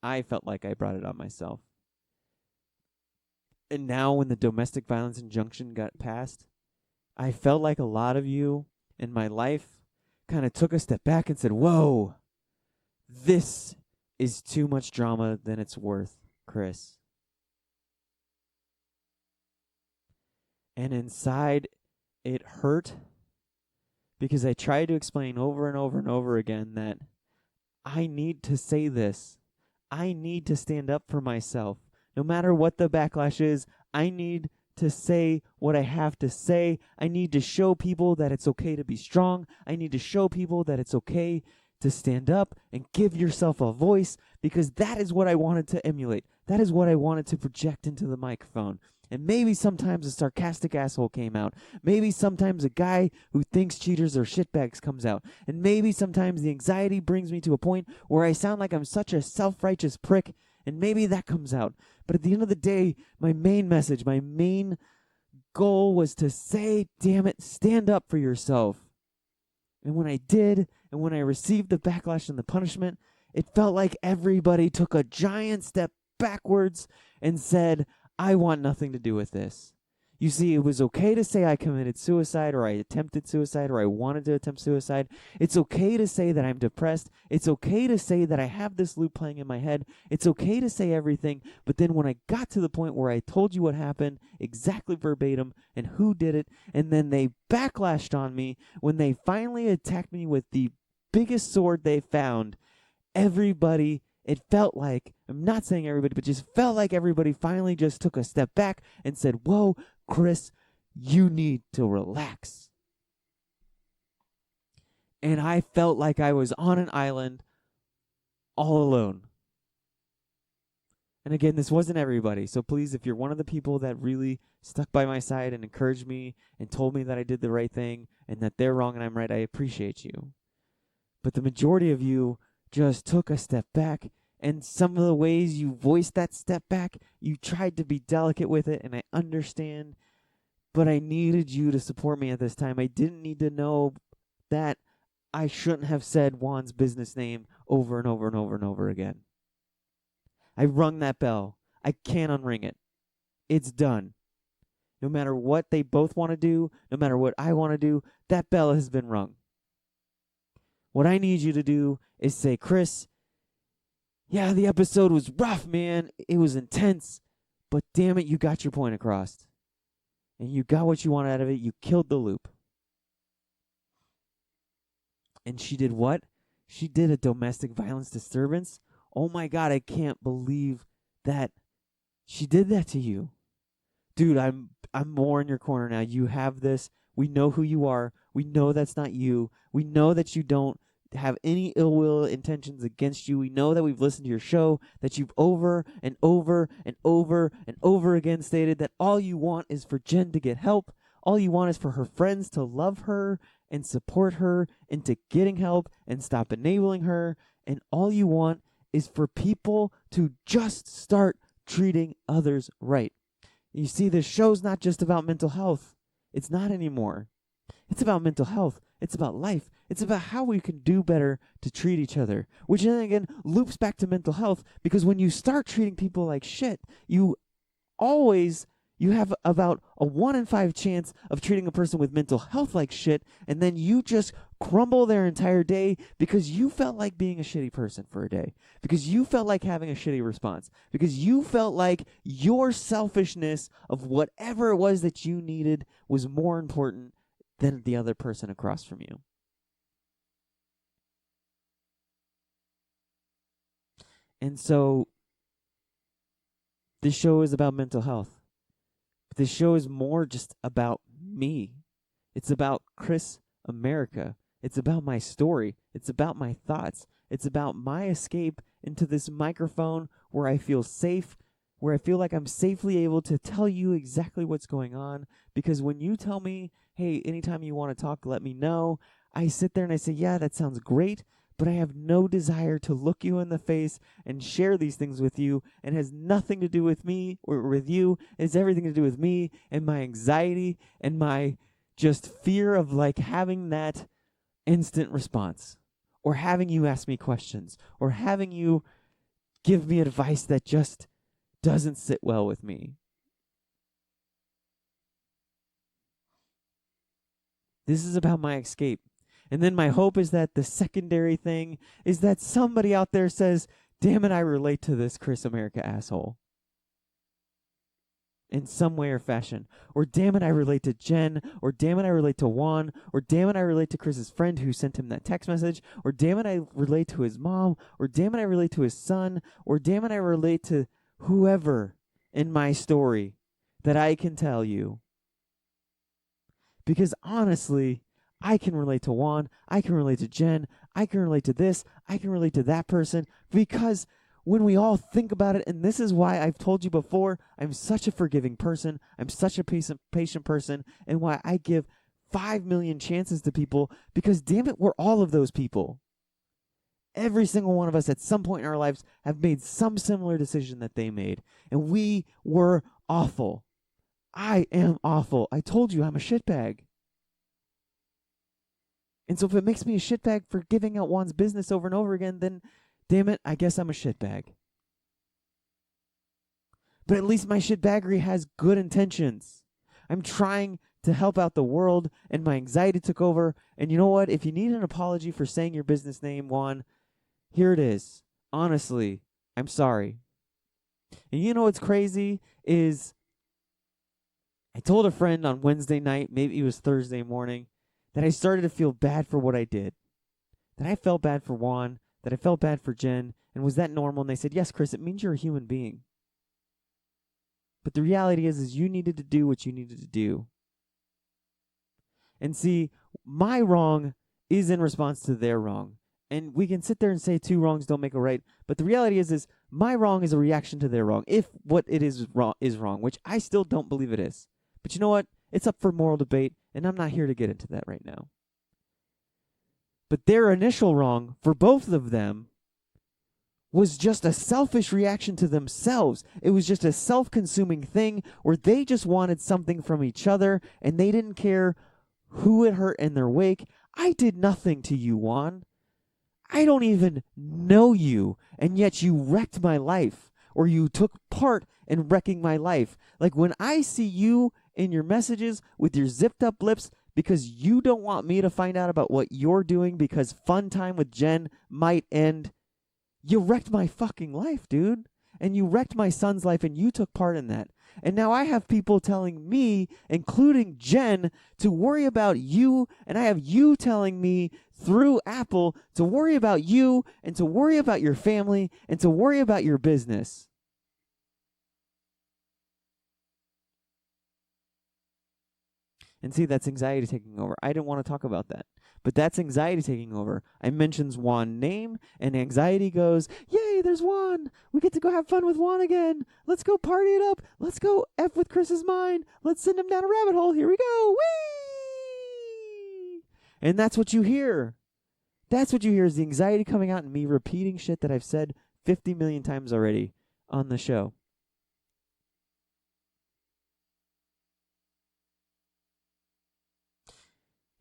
Speaker 1: I felt like I brought it on myself. And now when the domestic violence injunction got passed, I felt like a lot of you in my life kind of took a step back and said, whoa, this is too much drama than it's worth, Chris. And inside, it hurt, because I tried to explain over and over and over again that I need to say this. I need to stand up for myself. No matter what the backlash is, I need to say what I have to say. I need to show people that it's okay to be strong. I need to show people that it's okay to stand up and give yourself a voice, because that is what I wanted to emulate. That is what I wanted to project into the microphone. And maybe sometimes a sarcastic asshole came out. Maybe sometimes a guy who thinks cheaters are shitbags comes out. And maybe sometimes the anxiety brings me to a point where I sound like I'm such a self-righteous prick, and maybe that comes out. But at the end of the day, my main message, my main goal was to say, damn it, stand up for yourself. And when I did, and when I received the backlash and the punishment, it felt like everybody took a giant step backwards and said, I want nothing to do with this. You see, it was okay to say I committed suicide, or I attempted suicide, or I wanted to attempt suicide. It's okay to say that I'm depressed. It's okay to say that I have this loop playing in my head. It's okay to say everything. But then when I got to the point where I told you what happened, exactly verbatim, and who did it, and then they backlashed on me, when they finally attacked me with the biggest sword they found, everybody, it felt like, I'm not saying everybody, but just felt like everybody finally just took a step back and said, whoa, Chris, you need to relax. And I felt like I was on an island all alone. And again, this wasn't everybody. So please, if you're one of the people that really stuck by my side and encouraged me and told me that I did the right thing and that they're wrong and I'm right, I appreciate you. But the majority of you just took a step back, and some of the ways you voiced that step back, you tried to be delicate with it, and I understand, but I needed you to support me at this time. I didn't need to know that I shouldn't have said Juan's business name over and over and over and over again. I rung that bell. I can't unring it. It's done. No matter what they both want to do, no matter what I want to do, that bell has been rung. What I need you to do is say, Chris, yeah, the episode was rough, man. It was intense. But damn it, you got your point across. And you got what you wanted out of it. You killed the loop. And she did what? She did a domestic violence disturbance? Oh my God, I can't believe that she did that to you. Dude, I'm more in your corner now. You have this. We know who you are. We know that's not you. We know that you don't have any ill will intentions against you. We know that we've listened to your show, that you've over and over and over and over again stated that all you want is for Jen to get help. All you want is for her friends to love her and support her into getting help and stop enabling her. And all you want is for people to just start treating others right. You see, this show's not just about mental health. It's not anymore. It's about mental health. It's about life. It's about how we can do better to treat each other, which then again loops back to mental health, because when you start treating people like shit, you have about a 1 in 5 chance of treating a person with mental health like shit, and then you just crumble their entire day because you felt like being a shitty person for a day, because you felt like having a shitty response, because you felt like your selfishness of whatever it was that you needed was more important than the other person across from you. And so this show is about mental health. But this show is more just about me. It's about Chris America. It's about my story. It's about my thoughts. It's about my escape into this microphone where I feel safe, where I feel like I'm safely able to tell you exactly what's going on. Because when you tell me, hey, anytime you want to talk, let me know, I sit there and I say, yeah, that sounds great, but I have no desire to look you in the face and share these things with you, and it has nothing to do with me or with you. It has everything to do with me and my anxiety and my just fear of like having that instant response, or having you ask me questions, or having you give me advice that just doesn't sit well with me. This is about my escape. And then my hope is that the secondary thing is that somebody out there says, damn it, I relate to this Chris America asshole. in some way or fashion. Or damn it, I relate to Jen. Or damn it, I relate to Juan. Or damn it, I relate to Chris's friend who sent him that text message. Or damn it, I relate to his mom. Or damn it, I relate to his son. Or damn it, I relate to whoever in my story that I can tell you. Because honestly, I can relate to Juan. I can relate to Jen. I can relate to this. I can relate to that person. Because when we all think about it, and this is why I've told you before, I'm such a forgiving person, I'm such a patient person, and why I give 5 million chances to people, because damn it, we're all of those people. Every single one of us at some point in our lives have made some similar decision that they made, and we were awful. I am awful. I told you I'm a shitbag. And so if it makes me a shitbag for giving out Juan's business over and over again, then damn it, I guess I'm a shitbag. But at least my shitbaggery has good intentions. I'm trying to help out the world, and my anxiety took over. And you know what? If you need an apology for saying your business name, Juan, here it is. Honestly, I'm sorry. And you know what's crazy is I told a friend on Wednesday night, maybe it was Thursday morning, that I started to feel bad for what I did. That I felt bad for Juan, that I felt bad for Jen, and was that normal? And they said, yes, Chris, it means you're a human being. But the reality is you needed to do what you needed to do. And see, my wrong is in response to their wrong. And we can sit there and say two wrongs don't make a right, but the reality is my wrong is a reaction to their wrong, if what it is wrong, which I still don't believe it is. But you know what? It's up for moral debate, and I'm not here to get into that right now. But their initial wrong, for both of them, was just a selfish reaction to themselves. It was just a self-consuming thing where they just wanted something from each other, and they didn't care who it hurt in their wake. I did nothing to you, Juan. I don't even know you, and yet you wrecked my life, or you took part in wrecking my life. Like when I see you in your messages with your zipped up lips because you don't want me to find out about what you're doing because fun time with Jen might end, you wrecked my fucking life, dude. And you wrecked my son's life, and you took part in that. And now I have people telling me, including Jen, to worry about you, and I have you telling me through Apple to worry about you, and to worry about your family, and to worry about your business. And see, that's anxiety taking over. I didn't want to talk about that. But that's anxiety taking over. I mentions Juan name, and anxiety goes, yay, there's Juan. We get to go have fun with Juan again. Let's go party it up. Let's go F with Chris's mind. Let's send him down a rabbit hole. Here we go. Whee! And that's what you hear. That's what you hear is the anxiety coming out and me repeating shit that I've said 50 million times already on the show.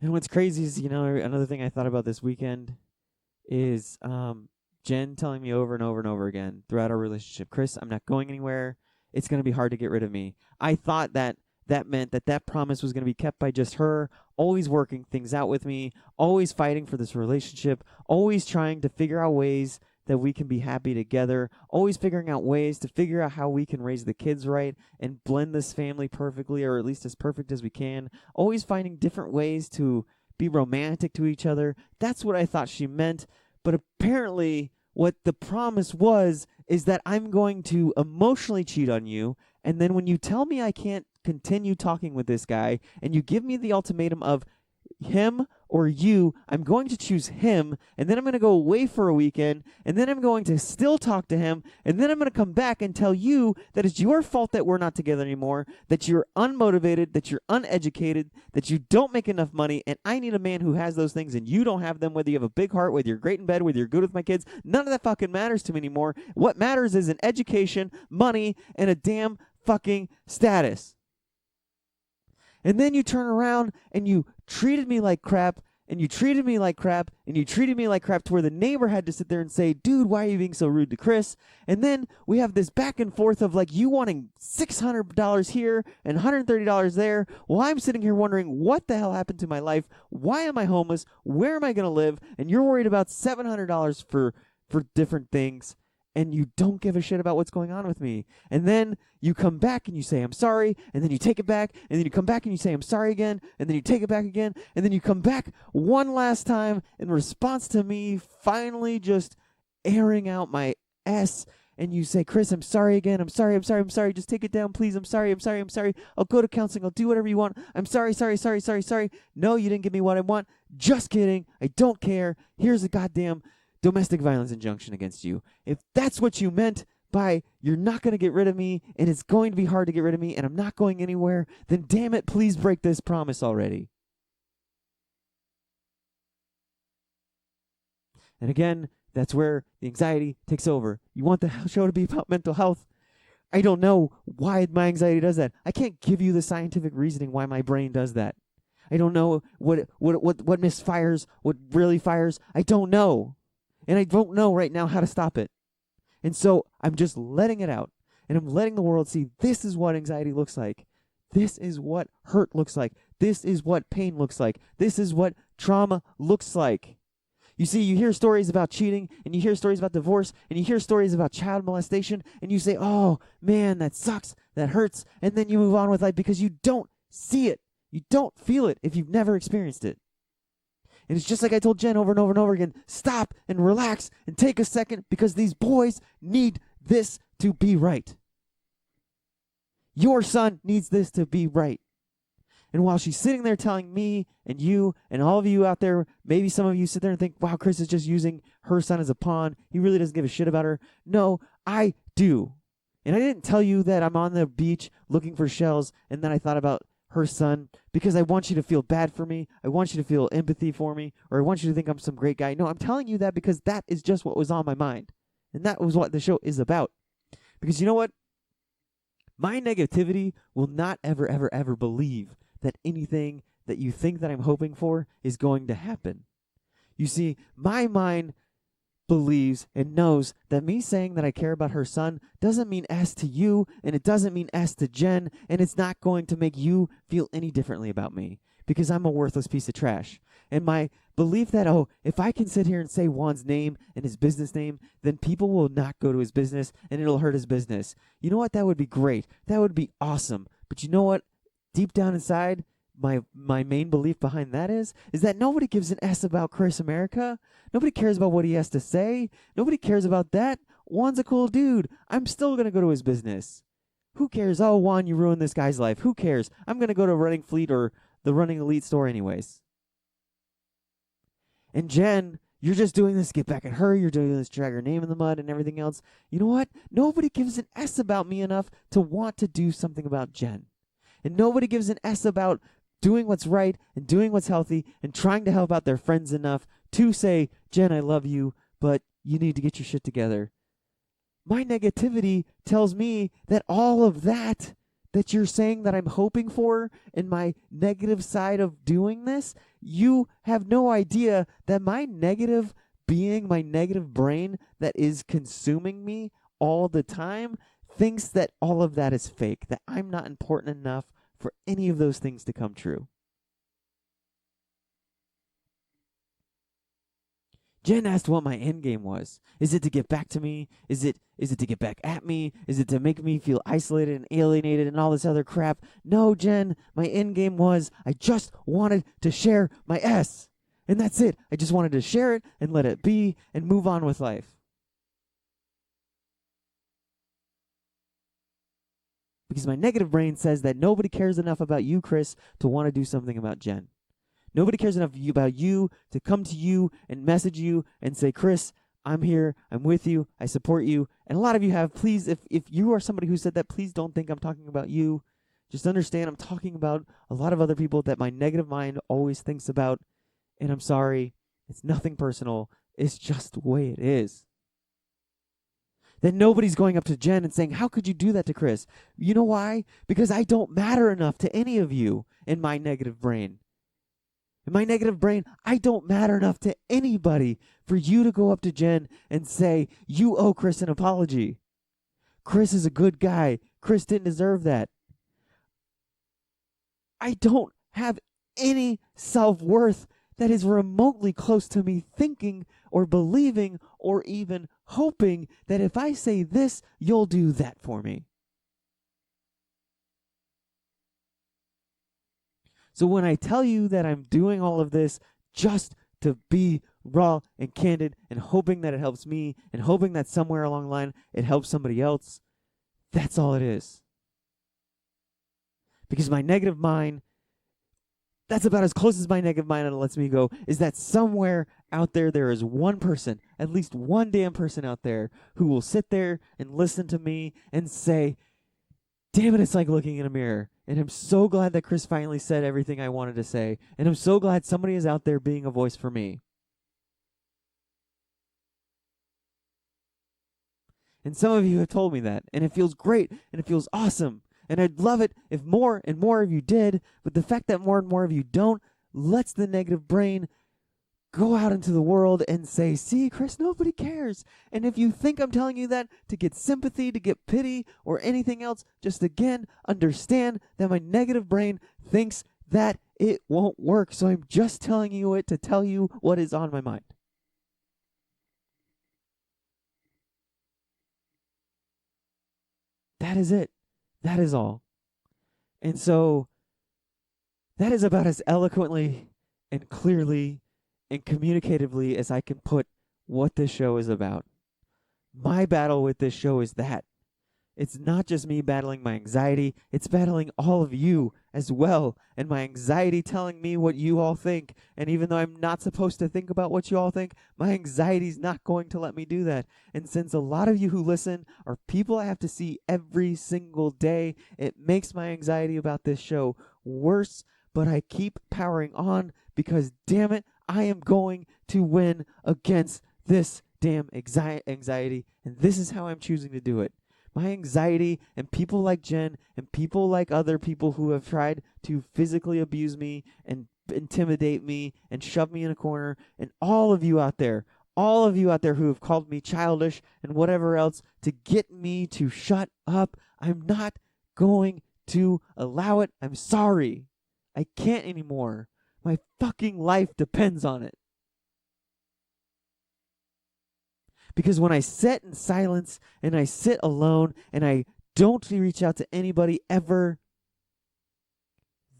Speaker 1: And what's crazy is, another thing I thought about this weekend is Jen telling me over and over and over again throughout our relationship, Chris, I'm not going anywhere. It's going to be hard to get rid of me. I thought that meant that promise was going to be kept by just her, always working things out with me, always fighting for this relationship, always trying to figure out ways that we can be happy together, always figuring out ways to figure out how we can raise the kids right and blend this family perfectly, or at least as perfect as we can, always finding different ways to be romantic to each other. That's what I thought she meant. But apparently what the promise was is that I'm going to emotionally cheat on you, and then when you tell me I can't continue talking with this guy and you give me the ultimatum of him or you, I'm going to choose him, and then I'm going to go away for a weekend, and then I'm going to still talk to him, and then I'm going to come back and tell you that it's your fault that we're not together anymore, that you're unmotivated, that you're uneducated, that you don't make enough money, and I need a man who has those things, and you don't have them, whether you have a big heart, whether you're great in bed, whether you're good with my kids. None of that fucking matters to me anymore. What matters is an education, money, and a damn fucking status. And then you turn around and you treated me like crap, and you treated me like crap, and you treated me like crap to where the neighbor had to sit there and say, dude, why are you being so rude to Chris? And then we have this back and forth of like you wanting $600 here and $130 there. Well, I'm sitting here wondering what the hell happened to my life? Why am I homeless? Where am I going to live? And you're worried about $700 for different things. and you don't give a shit about what's going on with me. And then you come back and you say, I'm sorry, and then you take it back, and then you come back and you say, I'm sorry again, and then you take it back again, and then you come back one last time in response to me finally just airing out my S, and you say, Chris, I'm sorry again, I'm sorry, just take it down, please, I'm sorry, I'll go to counseling, I'll do whatever you want, I'm sorry. No, you didn't give me what I want, just kidding, I don't care, here's a goddamn domestic violence injunction against you. If that's what you meant by you're not going to get rid of me and it's going to be hard to get rid of me and I'm not going anywhere, then damn it, please break this promise already. And again, that's where the anxiety takes over. You want the show to be about mental health. I don't know why my anxiety does that. I can't give you the scientific reasoning why my brain does that. I don't know what misfires, what really fires. I don't know. And I don't know right now how to stop it. And so I'm just letting it out. And I'm letting the world see this is what anxiety looks like. This is what hurt looks like. This is what pain looks like. This is what trauma looks like. You see, you hear stories about cheating, and you hear stories about divorce, and you hear stories about child molestation, and you say, oh, man, that sucks, that hurts, and then you move on with life because you don't see it. You don't feel it if you've never experienced it. And it's just like I told Jen over and over and over again, stop and relax and take a second because these boys need this to be right. Your son needs this to be right. And while she's sitting there telling me and you and all of you out there, maybe some of you sit there and think, wow, Chris is just using her son as a pawn. He really doesn't give a shit about her. No, I do. And I didn't tell you that I'm on the beach looking for shells and then I thought about her son because I want you to feel bad for me. I want you to feel empathy for me, or I want you to think I'm some great guy. No, I'm telling you that because that is just what was on my mind. And that was what the show is about. Because you know what? My negativity will not ever believe that anything that you think that I'm hoping for is going to happen. You see, my mind believes and knows that me saying that I care about her son doesn't mean S to you, and it doesn't mean S to Jen, and it's not going to make you feel any differently about me because I'm a worthless piece of trash. And my belief that, oh, if I can sit here and say Juan's name and his business name, then people will not go to his business and it'll hurt his business. You know what? That would be great. That would be awesome. But you know what? Deep down inside, my main belief behind that is that nobody gives an S about Chris America. Nobody cares about what he has to say. Nobody cares about that. Juan's a cool dude. I'm still going to go to his business. Who cares? Oh, Juan, you ruined this guy's life. Who cares? I'm going to go to Running Fleet or the Running Elite store anyways. And Jen, you're just doing this to get back at her. You're doing this to drag her name in the mud and everything else. You know what? Nobody gives an S about me enough to want to do something about Jen. And nobody gives an S about doing what's right and doing what's healthy and trying to help out their friends enough to say, Jen, I love you, but you need to get your shit together. My negativity tells me that all of that you're saying that I'm hoping for in my negative side of doing this, you have no idea that my negative being, my negative brain that is consuming me all the time thinks that all of that is fake, that I'm not important enough for any of those things to come true. Jen asked what my end game was. Is it to get back to me? Is it to get back at me? Is it to make me feel isolated and alienated and all this other crap? No, Jen, my end game was I just wanted to share my S. And that's it. I just wanted to share it and let it be and move on with life. Because my negative brain says that nobody cares enough about you, Chris, to want to do something about Jen. Nobody cares enough about you to come to you and message you and say, Chris, I'm here, I'm with you, I support you. And a lot of you have. Please, if you are somebody who said that, please don't think I'm talking about you. Just understand I'm talking about a lot of other people that my negative mind always thinks about. And I'm sorry, it's nothing personal. It's just the way it is. Then nobody's going up to Jen and saying, how could you do that to Chris? You know why? Because I don't matter enough to any of you in my negative brain. In my negative brain, I don't matter enough to anybody for you to go up to Jen and say, you owe Chris an apology. Chris is a good guy. Chris didn't deserve that. I don't have any self-worth that is remotely close to me thinking or believing or even hoping that if I say this, you'll do that for me. So when I tell you that I'm doing all of this just to be raw and candid and hoping that it helps me and hoping that somewhere along the line it helps somebody else, that's all it is. Because my negative mind, that's about as close as my negative mind lets me go, is that somewhere out there is one person, at least one damn person out there, who will sit there and listen to me and say, damn it, it's like looking in a mirror. And I'm so glad that Chris finally said everything I wanted to say. And I'm so glad somebody is out there being a voice for me. And some of you have told me that. And it feels great. And it feels awesome. And I'd love it if more and more of you did. But the fact that more and more of you don't lets the negative brain go out into the world and say, see, Chris, nobody cares. And if you think I'm telling you that to get sympathy, to get pity, or anything else, just again, understand that my negative brain thinks that it won't work. So I'm just telling you it to tell you what is on my mind. That is it. That is all. And so that is about as eloquently and clearly and communicatively as I can put what this show is about. My battle with this show is that. It's not just me battling my anxiety, it's battling all of you as well, and my anxiety telling me what you all think. And even though I'm not supposed to think about what you all think, my anxiety's not going to let me do that. And since a lot of you who listen are people I have to see every single day, it makes my anxiety about this show worse, but I keep powering on because, damn it, I am going to win against this damn anxiety, and this is how I'm choosing to do it. My anxiety and people like Jen and people like other people who have tried to physically abuse me and intimidate me and shove me in a corner, and all of you out there who have called me childish and whatever else to get me to shut up, I'm not going to allow it. I'm sorry. I can't anymore. My fucking life depends on it. Because when I sit in silence and I sit alone and I don't reach out to anybody ever,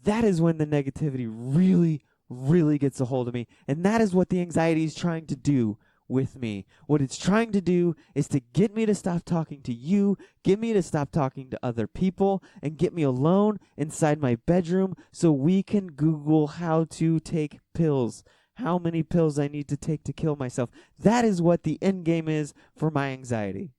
Speaker 1: that is when the negativity really, really gets a hold of me. And that is what the anxiety is trying to do with me. What it's trying to do is to get me to stop talking to you, get me to stop talking to other people, and get me alone inside my bedroom so we can Google how to take pills. How many pills I need to take to kill myself. That is what the end game is for my anxiety.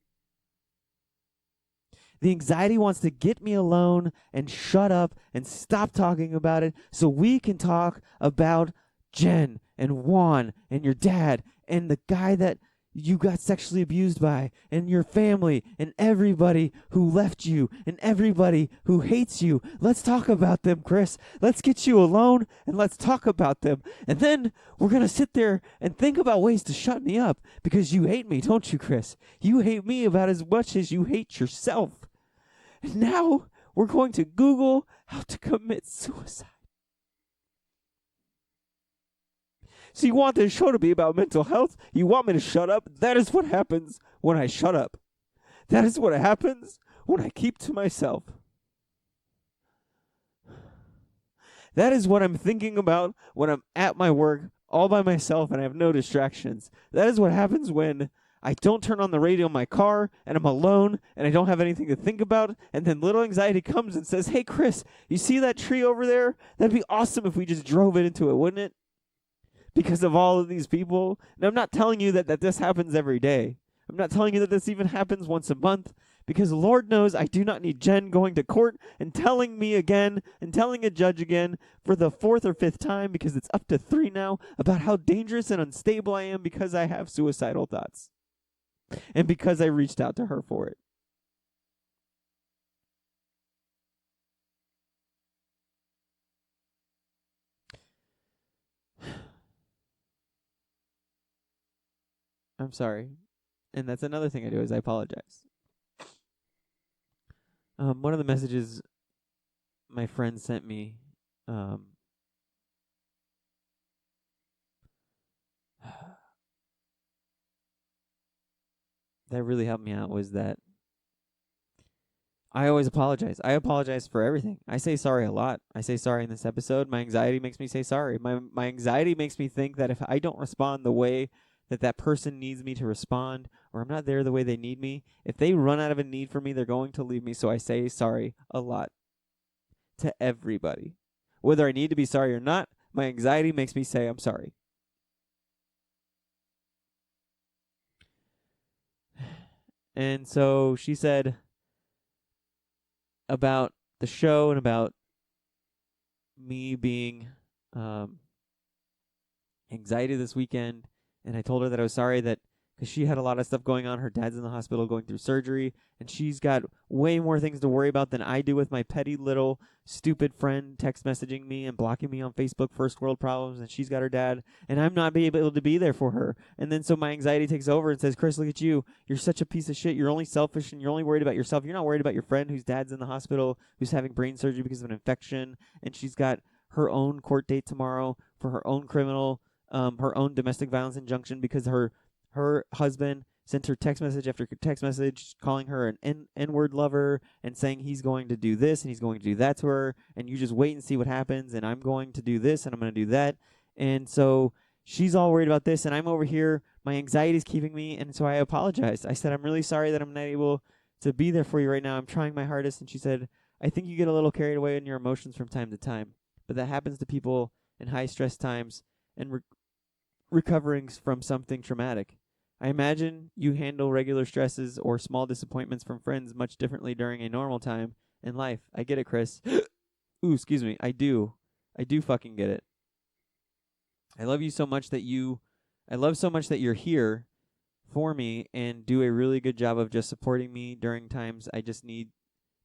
Speaker 1: The anxiety wants to get me alone and shut up and stop talking about it so we can talk about Jen and Juan and your dad and the guy that you got sexually abused by, and your family, and everybody who left you, and everybody who hates you. Let's talk about them, Chris. Let's get you alone, and let's talk about them. And then we're going to sit there and think about ways to shut me up, because you hate me, don't you, Chris? You hate me about as much as you hate yourself. And now we're going to Google how to commit suicide. So you want this show to be about mental health? You want me to shut up? That is what happens when I shut up. That is what happens when I keep to myself. That is what I'm thinking about when I'm at my work all by myself and I have no distractions. That is what happens when I don't turn on the radio in my car and I'm alone and I don't have anything to think about, and then little anxiety comes and says, hey, Chris, you see that tree over there? That'd be awesome if we just drove it into it, wouldn't it? Because of all of these people. And I'm not telling you that this happens every day. I'm not telling you that this even happens once a month, because Lord knows I do not need Jen going to court and telling me again and telling a judge again for the 4th or 5th time, because it's up to 3 now, about how dangerous and unstable I am because I have suicidal thoughts and because I reached out to her for it. I'm sorry. And that's another thing I do is I apologize. One of the messages my friend sent me, that really helped me out was that I always apologize. I apologize for everything. I say sorry a lot. I say sorry in this episode. My anxiety makes me say sorry. My anxiety makes me think that if I don't respond the way that that person needs me to respond, or I'm not there the way they need me, if they run out of a need for me, they're going to leave me. So I say sorry a lot to everybody. Whether I need to be sorry or not, my anxiety makes me say I'm sorry. And so she said about the show and about me being anxiety this weekend, and I told her that I was sorry that because she had a lot of stuff going on. Her dad's in the hospital going through surgery, and she's got way more things to worry about than I do with my petty little stupid friend text messaging me and blocking me on Facebook, first world problems, and she's got her dad, and I'm not able to be there for her. And then so my anxiety takes over and says, Chris, look at you. You're such a piece of shit. You're only selfish, and you're only worried about yourself. You're not worried about your friend whose dad's in the hospital, who's having brain surgery because of an infection, and she's got her own court date tomorrow for her own her own domestic violence injunction because her husband sent her text message after text message calling her an N-word lover and saying he's going to do this and he's going to do that to her, and you just wait and see what happens, and I'm going to do this and I'm going to do that. And so she's all worried about this, and I'm over here. My anxiety is keeping me, and so I apologized. I said, I'm really sorry that I'm not able to be there for you right now. I'm trying my hardest. And she said, I think you get a little carried away in your emotions from time to time, but that happens to people in high-stress times and recovering from something traumatic. I imagine you handle regular stresses or small disappointments from friends much differently during a normal time in life. I get it, Chris. Ooh, excuse me. I do fucking get it. I love so much that you're here for me and do a really good job of just supporting me during times I just need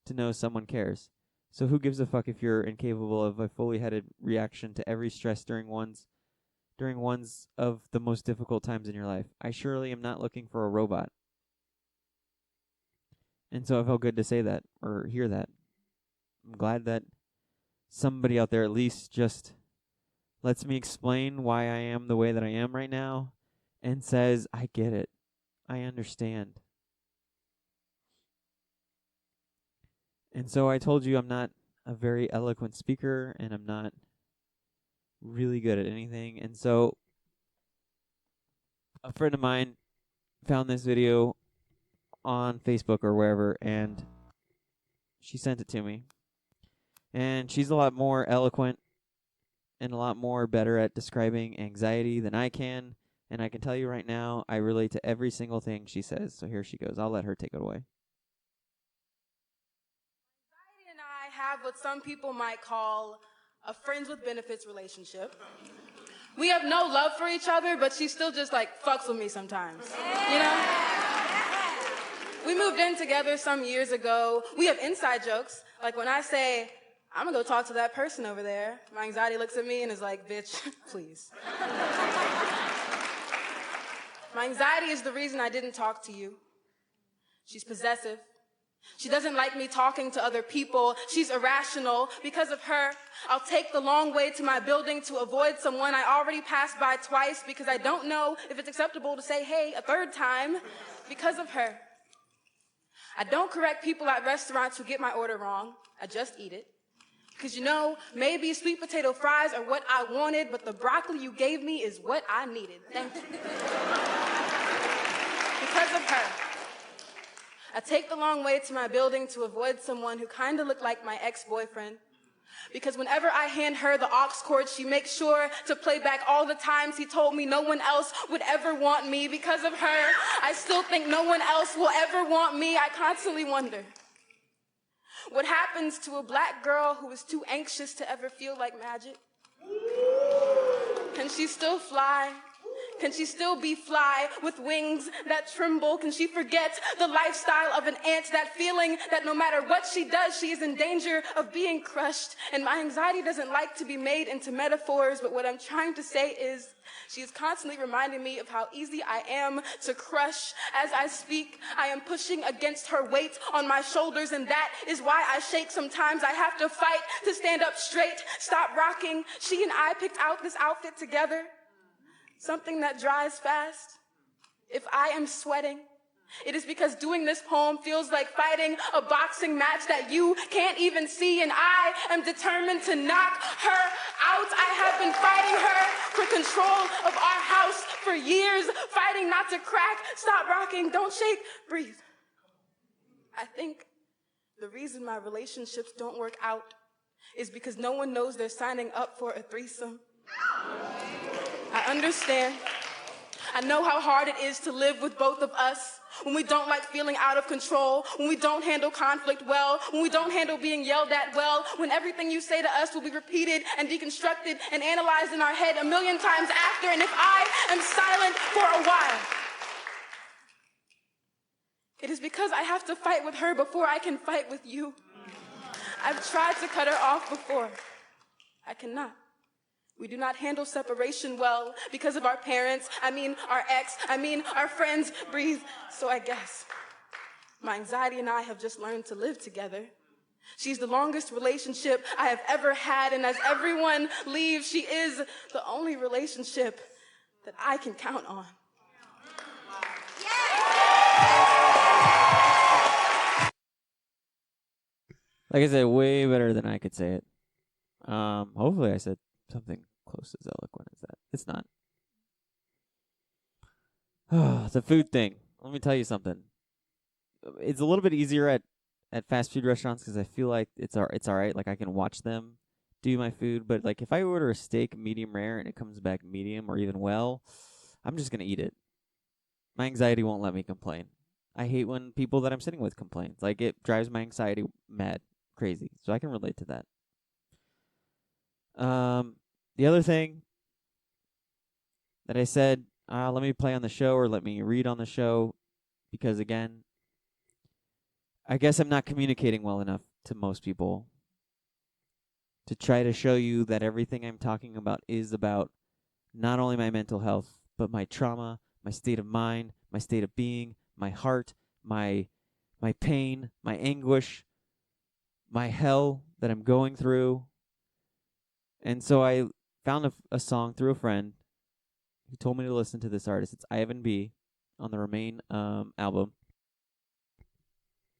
Speaker 1: to know someone cares. So who gives a fuck if you're incapable of a fully headed reaction to every stress during one's of the most difficult times in your life? I surely am not looking for a robot. And so it felt good to say that or hear that. I'm glad that somebody out there at least just lets me explain why I am the way that I am right now and says, I get it. I understand. And so I told you I'm not a very eloquent speaker and I'm not really good at anything. And so a friend of mine found this video on Facebook or wherever, and she sent it to me. And she's a lot more eloquent and a lot more better at describing anxiety than I can. And I can tell you right now, I relate to every single thing she says. So here she goes. I'll let her take it away.
Speaker 2: Anxiety and I have what some people might call a friends with benefits relationship. We have no love for each other, but she still just fucks with me sometimes. You know? We moved in together some years ago. We have inside jokes. Like when I say, I'm gonna go talk to that person over there, my anxiety looks at me and is like, bitch, please. My anxiety is the reason I didn't talk to you. She's possessive. She doesn't like me talking to other people. She's irrational. Because of her, I'll take the long way to my building to avoid someone I already passed by twice because I don't know if it's acceptable to say hey a third time. Because of her. I don't correct people at restaurants who get my order wrong. I just eat it. Because maybe sweet potato fries are what I wanted, but the broccoli you gave me is what I needed. Thank you. Because of her. I take the long way to my building to avoid someone who kind of looked like my ex-boyfriend. Because whenever I hand her the aux cord, she makes sure to play back all the times he told me no one else would ever want me. Because of her, I still think no one else will ever want me. I constantly wonder, what happens to a black girl who is too anxious to ever feel like magic? Can she still fly? Can she still be fly with wings that tremble? Can she forget the lifestyle of an ant, that feeling that no matter what she does, she is in danger of being crushed? And my anxiety doesn't like to be made into metaphors, but what I'm trying to say is she is constantly reminding me of how easy I am to crush. As I speak, I am pushing against her weight on my shoulders, and that is why I shake sometimes. I have to fight to stand up straight, stop rocking. She and I picked out this outfit together. Something that dries fast. If I am sweating, It is because doing this poem feels like fighting a boxing match that you can't even see, and I am determined to knock her out. I have been fighting her for control of our house for years, fighting not to crack, stop rocking, don't shake, breathe. I think the reason my relationships don't work out is because no one knows they're signing up for a threesome. I understand. I know how hard it is to live with both of us, when we don't like feeling out of control, when we don't handle conflict well, when we don't handle being yelled at well, when everything you say to us will be repeated and deconstructed and analyzed in our head 1,000,000 times after, and if I am silent for a while, it is because I have to fight with her before I can fight with you. I've tried to cut her off before. I cannot. We do not handle separation well because of our parents, our ex, our friends. Breathe. So I guess my anxiety and I have just learned to live together. She's the longest relationship I have ever had, and as everyone leaves, she is the only relationship that I can count on.
Speaker 1: Like I said, way better than I could say it. Hopefully I said something close as eloquent as that. It's not. The food thing. Let me tell you something. It's a little bit easier at fast food restaurants because I feel like it's all right. Like I can watch them do my food, but like if I order a steak medium rare and it comes back medium or even well, I'm just gonna eat it. My anxiety won't let me complain. I hate when people that I'm sitting with complain. Like it drives my anxiety mad, crazy. So I can relate to that. The other thing that I said, let me play on the show or let me read on the show, because again, I guess I'm not communicating well enough to most people to try to show you that everything I'm talking about is about not only my mental health, but my trauma, my state of mind, my state of being, my heart, my pain, my anguish, my hell that I'm going through. And so I found a song through a friend. He told me to listen to this artist. It's Ivan B. on the Remain album.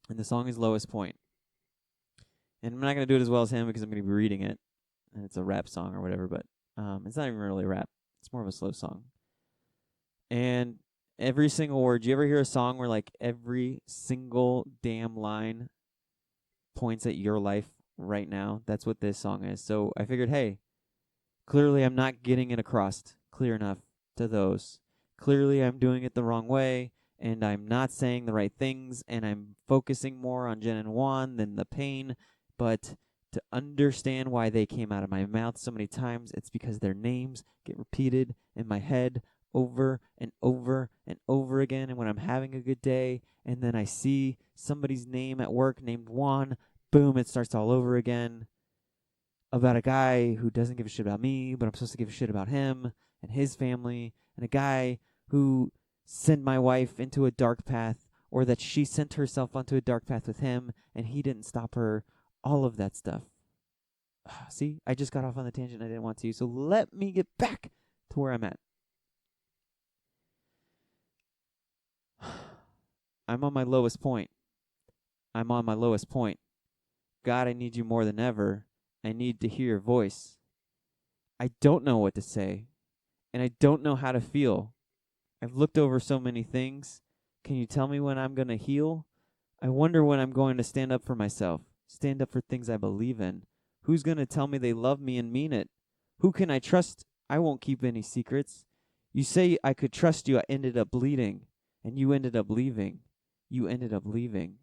Speaker 1: And the song is Lowest Point. And I'm not going to do it as well as him because I'm going to be reading it. And it's a rap song or whatever, but it's not even really rap. It's more of a slow song. And every single word, do you ever hear a song where like every single damn line points at your life right now? That's what this song is. So I figured, hey, clearly I'm not getting it across clear enough to those. Clearly I'm doing it the wrong way, and I'm not saying the right things, and I'm focusing more on Jen and Juan than the pain. But to understand why they came out of my mouth so many times, it's because their names get repeated in my head over and over and over again. And when I'm having a good day and then I see somebody's name at work named Juan, boom, it starts all over again about a guy who doesn't give a shit about me, but I'm supposed to give a shit about him and his family, and a guy who sent my wife into a dark path, or that she sent herself onto a dark path with him and he didn't stop her. All of that stuff. See, I just got off on the tangent I didn't want to, so let me get back to where I'm at. I'm on my lowest point. I'm on my lowest point. God, I need you more than ever. I need to hear your voice. I don't know what to say, and I don't know how to feel. I've looked over so many things. Can you tell me when I'm going to heal? I wonder when I'm going to stand up for myself, stand up for things I believe in. Who's going to tell me they love me and mean it? Who can I trust? I won't keep any secrets. You say I could trust you. I ended up bleeding, and you ended up leaving. You ended up leaving.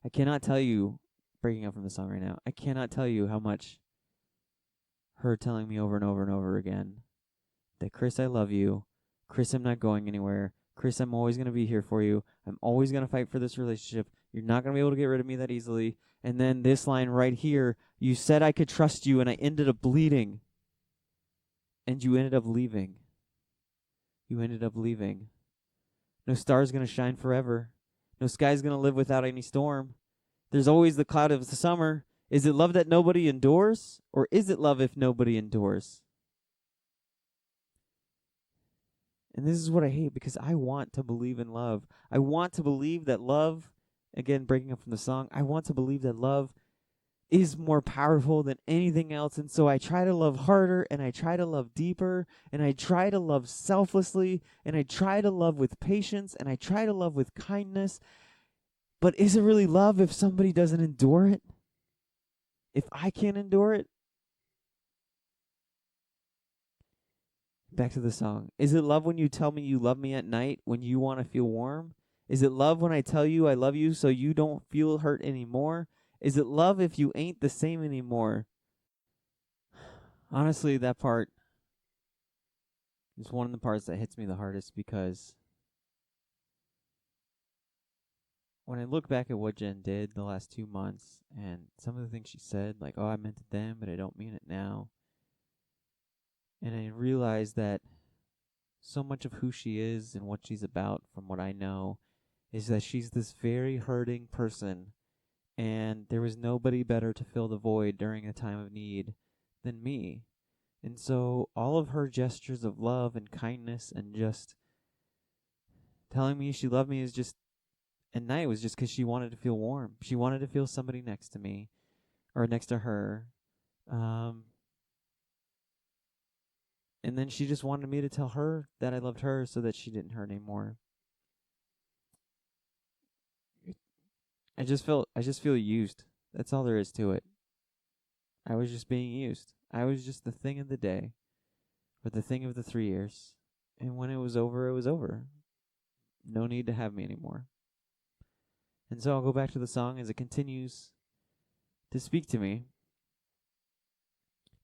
Speaker 1: I cannot tell you, breaking up from the song right now, I cannot tell you how much her telling me over and over and over again that, Chris, I love you. Chris, I'm not going anywhere. Chris, I'm always going to be here for you. I'm always going to fight for this relationship. You're not going to be able to get rid of me that easily. And then this line right here, you said I could trust you, and I ended up bleeding. And you ended up leaving. You ended up leaving. No star's going to shine forever. No sky's going to live without any storm. There's always the cloud of the summer. Is it love that nobody endures? Or is it love if nobody endures? And this is what I hate, because I want to believe in love. I want to believe that love, again, breaking up from the song, I want to believe that love is more powerful than anything else. And so I try to love harder, and I try to love deeper, and I try to love selflessly, and I try to love with patience, and I try to love with kindness. But is it really love if somebody doesn't endure it? If I can't endure it? Back to the song. Is it love when you tell me you love me at night when you want to feel warm? Is it love when I tell you I love you so you don't feel hurt anymore? Is it love if you ain't the same anymore? Honestly, that part is one of the parts that hits me the hardest, because when I look back at what Jen did the last 2 months and some of the things she said, like, oh, I meant it then, but I don't mean it now. And I realize that so much of who she is and what she's about, from what I know, is that she's this very hurting person, and there was nobody better to fill the void during a time of need than me. And so all of her gestures of love and kindness and just telling me she loved me is just, at night, was just because she wanted to feel warm. She wanted to feel somebody next to me, or next to her. And then she just wanted me to tell her that I loved her so that she didn't hurt anymore. I just feel used. That's all there is to it. I was just being used. I was just the thing of the day, or the thing of the 3 years. And when it was over, it was over. No need to have me anymore. And so I'll go back to the song as it continues to speak to me.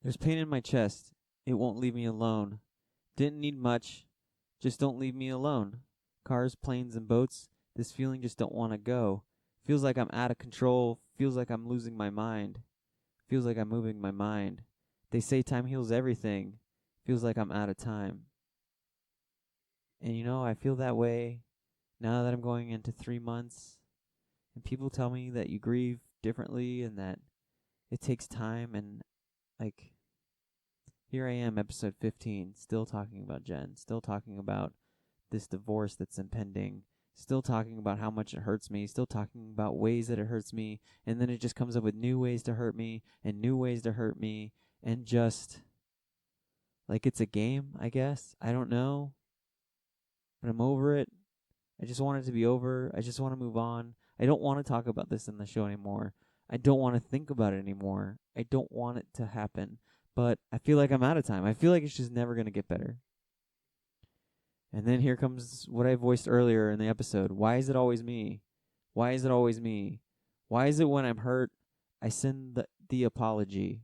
Speaker 1: There's pain in my chest. It won't leave me alone. Didn't need much. Just don't leave me alone. Cars, planes, and boats. This feeling just don't want to go. Feels like I'm out of control. Feels like I'm losing my mind. Feels like I'm moving my mind. They say time heals everything. Feels like I'm out of time. And I feel that way now that I'm going into 3 months. And people tell me that you grieve differently and that it takes time. And, like, here I am, episode 15, still talking about Jen, still talking about this divorce that's impending, still talking about how much it hurts me, still talking about ways that it hurts me, and then it just comes up with new ways to hurt me, and new ways to hurt me, and just, like, it's a game, I guess. I don't know, but I'm over it. I just want it to be over. I just want to move on. I don't want to talk about this in the show anymore. I don't want to think about it anymore. I don't want it to happen. But I feel like I'm out of time. I feel like it's just never going to get better. And then here comes what I voiced earlier in the episode. Why is it always me? Why is it always me? Why is it when I'm hurt, I send the apology?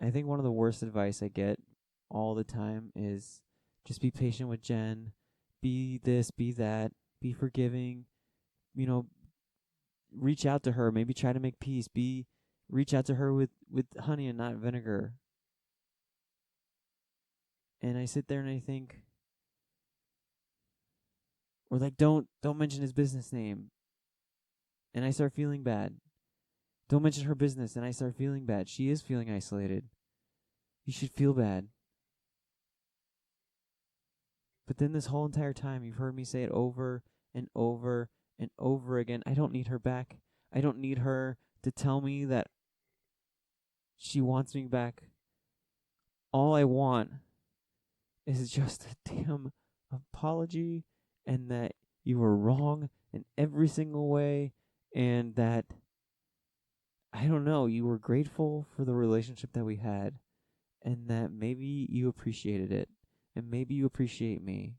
Speaker 1: I think one of the worst advice I get all the time is just be patient with Jen. Be this, be that. Be forgiving. Reach out to her. Maybe try to make peace. Reach out to her with honey and not vinegar. And I sit there and I think, or like, don't mention his business name. And I start feeling bad. Don't mention her business, and I start feeling bad. She is feeling isolated. You should feel bad. But then this whole entire time, you've heard me say it over and over and over again. I don't need her back. I don't need her to tell me that she wants me back. All I want is just a damn apology, and that you were wrong in every single way, and that, I don't know, you were grateful for the relationship that we had, and that maybe you appreciated it, and maybe you appreciate me.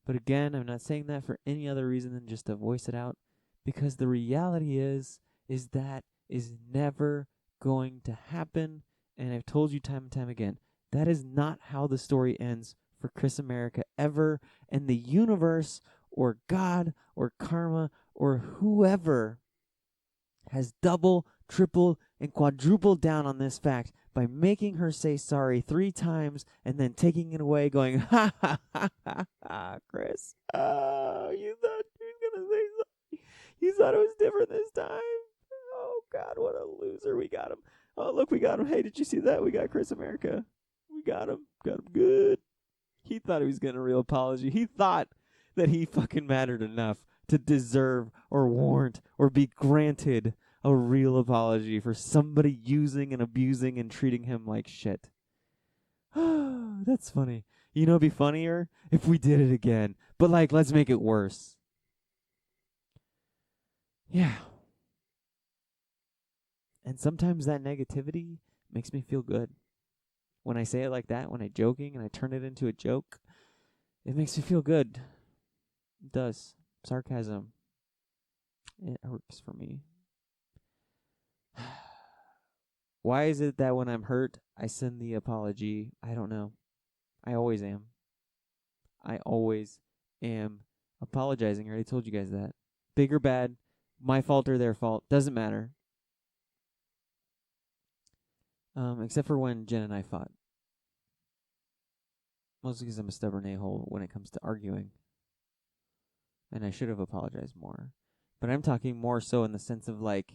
Speaker 1: But again, I'm not saying that for any other reason than just to voice it out, because the reality is that is never going to happen, and I've told you time and time again, that is not how the story ends for Chris America ever, and the universe or God or karma or whoever has double, triple, and quadrupled down on this fact by making her say sorry 3 times and then taking it away, going, ha ha ha ha ha, Chris. Oh, you thought you were going to say sorry. You thought it was different this time. Oh, God, what a loser. We got him. Oh, look, we got him. Hey, did you see that? We got Chris America. We got him. Got him good. He thought he was getting a real apology. He thought that he fucking mattered enough to deserve or warrant or be granted a real apology for somebody using and abusing and treating him like shit. That's funny. You know, it'd be funnier if we did it again. But, like, let's make it worse. Yeah. And sometimes that negativity makes me feel good. When I say it like that, when I'm joking and I turn it into a joke, it makes me feel good. It does. Sarcasm. It works for me. Why is it that when I'm hurt, I send the apology? I don't know. I always am. I always am apologizing. I already told you guys that. Big or bad, my fault or their fault, doesn't matter. Except for when Jen and I fought. Mostly because I'm a stubborn a-hole when it comes to arguing. And I should have apologized more. But I'm talking more so in the sense of like,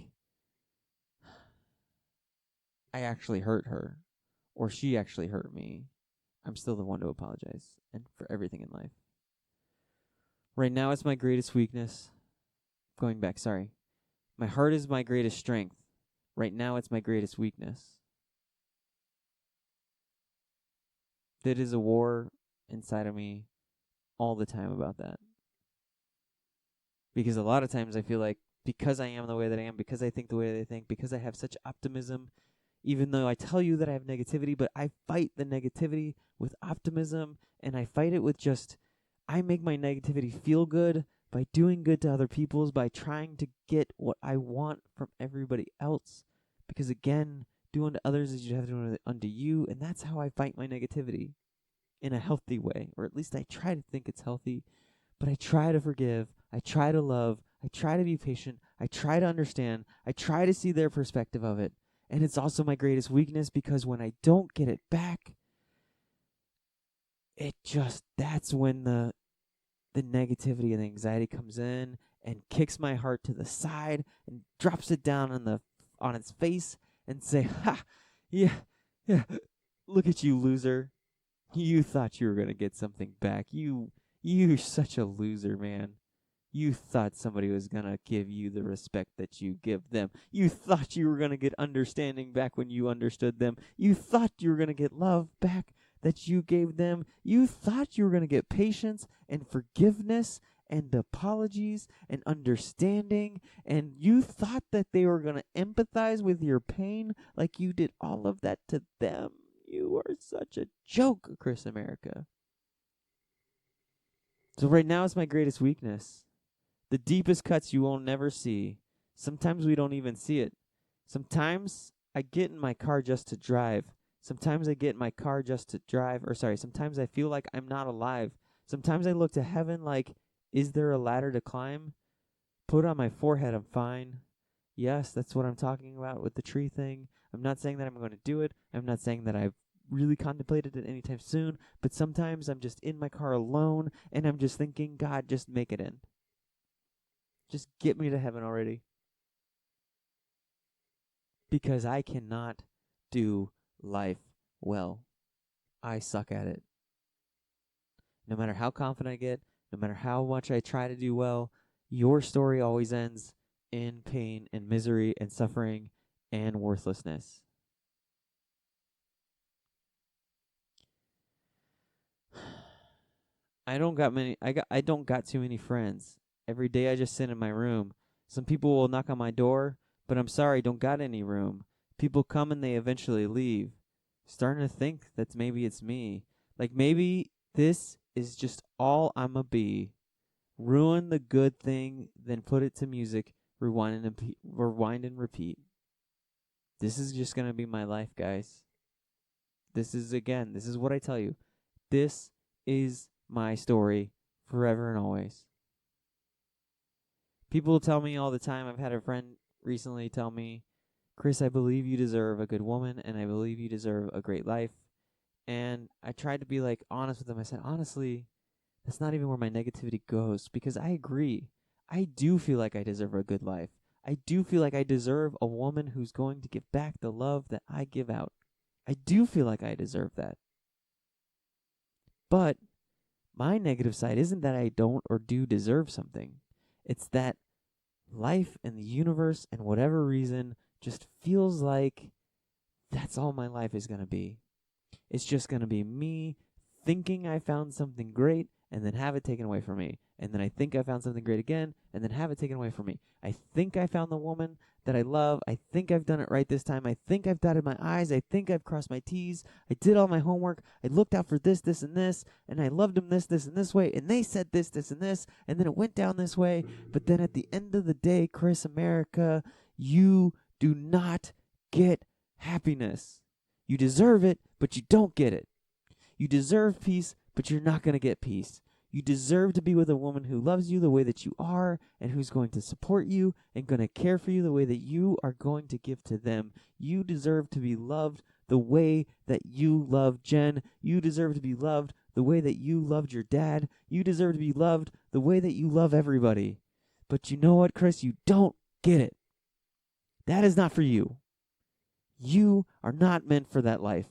Speaker 1: I actually hurt her. Or she actually hurt me. I'm still the one to apologize. And for everything in life. Right now it's my greatest weakness. Going back, sorry. My heart is my greatest strength. Right now it's my greatest weakness. That is a war inside of me all the time about that. Because a lot of times I feel like because I am the way that I am, because I think the way that I think, because I have such optimism, even though I tell you that I have negativity, but I fight the negativity with optimism, and I fight it with just, I make my negativity feel good by doing good to other people's, by trying to get what I want from everybody else. Because again, do unto others as you have to do unto you, and that's how I fight my negativity in a healthy way, or at least I try to think it's healthy. But I try to forgive, I try to love, I try to be patient, I try to understand, I try to see their perspective of it. And it's also my greatest weakness because when I don't get it back, that's when the negativity and the anxiety comes in and kicks my heart to the side and drops it down on its face and say, ha, yeah, look at you, loser. You thought you were going to get something back. You're such a loser, man. You thought somebody was going to give you the respect that you give them. You thought you were going to get understanding back when you understood them. You thought you were going to get love back that you gave them. You thought you were going to get patience and forgiveness and apologies and understanding. And you thought that they were going to empathize with your pain like you did all of that to them. You are such a joke, Chris America. So right now it's my greatest weakness. The deepest cuts you will never see. Sometimes we don't even see it. Sometimes I get in my car just to drive. Sometimes I get in my car just to drive. Sometimes I feel like I'm not alive. Sometimes I look to heaven like, is there a ladder to climb? Put on my forehead, I'm fine. Yes, that's what I'm talking about with the tree thing. I'm not saying that I'm going to do it. I'm not saying that I've really contemplated it anytime soon. But sometimes I'm just in my car alone and I'm just thinking, God, just make it in. Just get me to heaven already. Because I cannot do life well. I suck at it. No matter how confident I get, no matter how much I try to do well, your story always ends in pain and misery and suffering and worthlessness. I don't got too many friends. Every day I just sit in my room. Some people will knock on my door, but I'm sorry, don't got any room. People come and they eventually leave. Starting to think that maybe it's me. Like maybe this is just all I'ma be. Ruin the good thing, then put it to music, rewind and repeat. This is just gonna be my life, guys. This is what I tell you. This is my story forever and always. People tell me all the time, I've had a friend recently tell me, Chris, I believe you deserve a good woman and I believe you deserve a great life. And I tried to be like honest with them. I said, honestly, that's not even where my negativity goes because I agree. I do feel like I deserve a good life. I do feel like I deserve a woman who's going to give back the love that I give out. I do feel like I deserve that. But my negative side isn't that I don't or do deserve something. It's that life and the universe and whatever reason just feels like that's all my life is going to be. It's just going to be me thinking I found something great and then have it taken away from me. And then I think I found something great again and then have it taken away from me. I think I found the woman that I love. I think I've done it right this time. I think I've dotted my I's. I think I've crossed my T's. I did all my homework. I looked out for this, this, and this. And I loved them this, this, and this way. And they said this, this, and this. And then it went down this way. But then at the end of the day, Chris America, you do not get happiness. You deserve it, but you don't get it. You deserve peace, but you're not going to get peace. You deserve to be with a woman who loves you the way that you are and who's going to support you and going to care for you the way that you are going to give to them. You deserve to be loved the way that you love Jen. You deserve to be loved the way that you loved your dad. You deserve to be loved the way that you love everybody. But you know what, Chris? You don't get it. That is not for you. You are not meant for that life.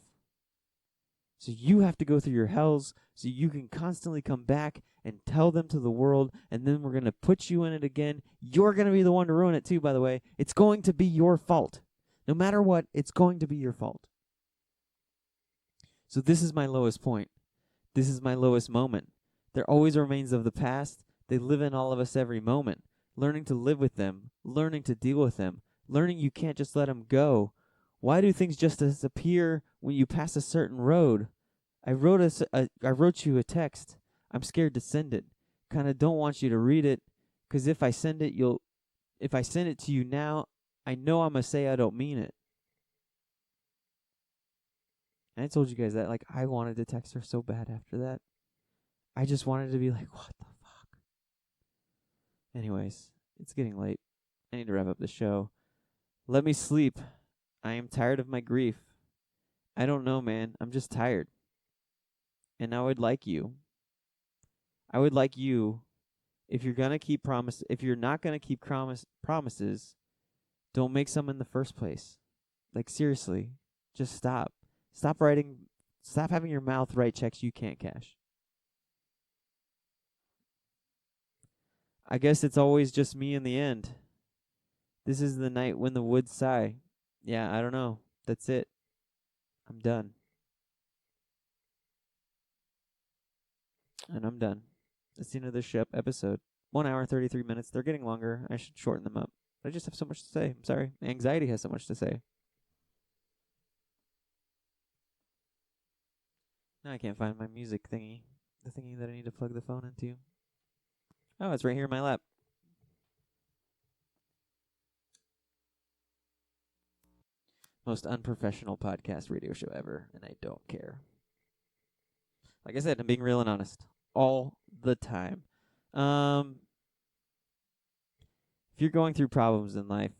Speaker 1: So you have to go through your hells so you can constantly come back and tell them to the world, and then we're going to put you in it again. You're going to be the one to ruin it too, by the way. It's going to be your fault. No matter what, it's going to be your fault. So this is my lowest point. This is my lowest moment. There always remains of the past. They live in all of us every moment. Learning to live with them, learning to deal with them, learning you can't just let them go. Why do things just disappear when you pass a certain road? I wrote you a text. I'm scared to send it. Kind of don't want you to read it, because if I send it to you now, I know I'm going to say I don't mean it. And I told you guys that, like, I wanted to text her so bad after that. I just wanted to be like, what the fuck? Anyways, it's getting late. I need to wrap up the show. Let me sleep. I am tired of my grief. I don't know, man. I'm just tired. And I would like you. If you're gonna keep if you're not gonna keep promises, don't make some in the first place. Like, seriously, just stop. Stop having your mouth write checks you can't cash. I guess it's always just me in the end. This is the night when the woods sigh. Yeah, I don't know. That's it. I'm done. And I'm done. That's the end of this episode. 1 hour, 33 minutes. They're getting longer. I should shorten them up. I just have so much to say. I'm sorry. Anxiety has so much to say. Now I can't find my music thingy. The thingy that I need to plug the phone into. Oh, it's right here in my lap. Most unprofessional podcast radio show ever, and I don't care. Like I said, I'm being real and honest all the time. If you're going through problems in life,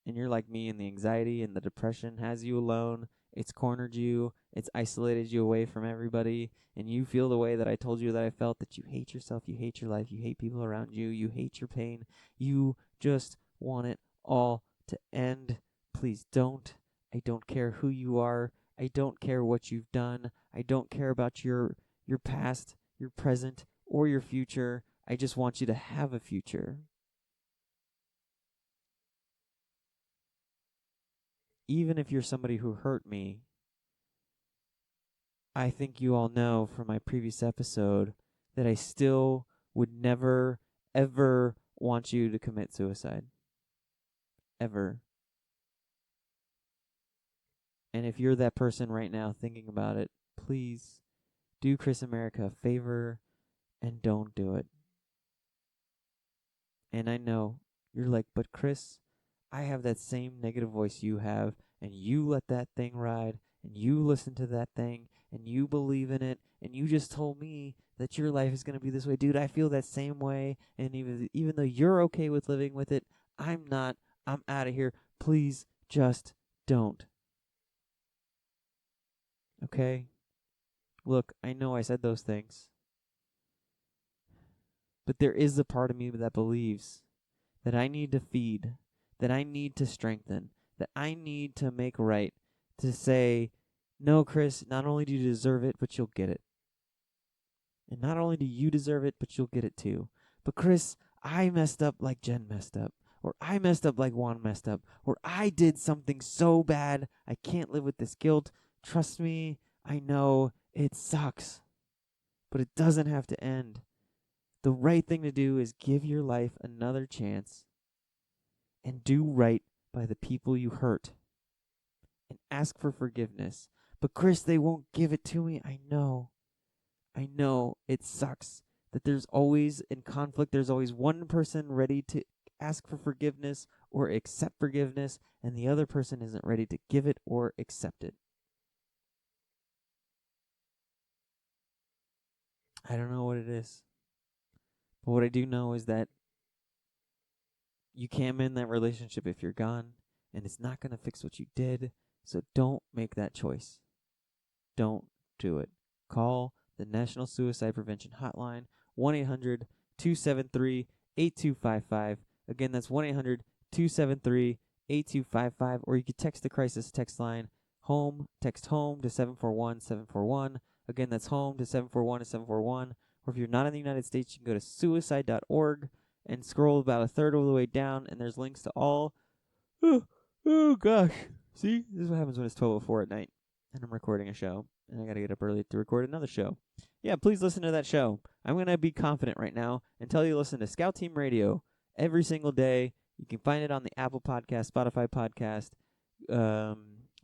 Speaker 1: and you're like me, and the anxiety and the depression has you alone, it's cornered you, it's isolated you away from everybody, and you feel the way that I told you that I felt, that you hate yourself, you hate your life, you hate people around you, you hate your pain, you just want it all to end. Please don't. I don't care who you are. I don't care what you've done. I don't care about your past, your present, or your future. I just want you to have a future. Even if you're somebody who hurt me, I think you all know from my previous episode that I still would never, ever want you to commit suicide. Ever. And if you're that person right now thinking about it, please do Chris America a favor and don't do it. And I know you're like, but Chris, I have that same negative voice you have, and you let that thing ride, and you listen to that thing, and you believe in it, and you just told me that your life is going to be this way. Dude, I feel that same way, and even though you're okay with living with it, I'm not. I'm out of here. Please just don't. Okay? Look, I know I said those things, but there is a part of me that believes that I need to feed, that I need to strengthen, that I need to make right, to say, no, Chris, not only do you deserve it, but you'll get it. And not only do you deserve it, but you'll get it too. But Chris, I messed up like Jen messed up. Or I messed up like Juan messed up. Or I did something so bad, I can't live with this guilt. Trust me, I know it sucks. But it doesn't have to end. The right thing to do is give your life another chance and do right by the people you hurt and ask for forgiveness. But Chris, they won't give it to me. I know it sucks that there's always in conflict, there's always one person ready to ask for forgiveness or accept forgiveness, and the other person isn't ready to give it or accept it. I don't know what it is. But what I do know is that you can't mend that relationship if you're gone, and it's not going to fix what you did, so don't make that choice. Don't do it. Call the National Suicide Prevention Hotline, 1-800-273-8255. Again, that's 1-800-273-8255, or you could text the crisis text line, HOME, text HOME to 741-741. Again, that's HOME to 741-741. Or if you're not in the United States, you can go to suicide.org and scroll about a third of the way down, and there's links to all. Oh gosh. See? This is what happens when it's 12:04 at night, and I'm recording a show, and I gotta get up early to record another show. Yeah, please listen to that show. I'm gonna be confident right now and tell you to listen to Scout Team Radio every single day. You can find it on the Apple Podcast, Spotify Podcast,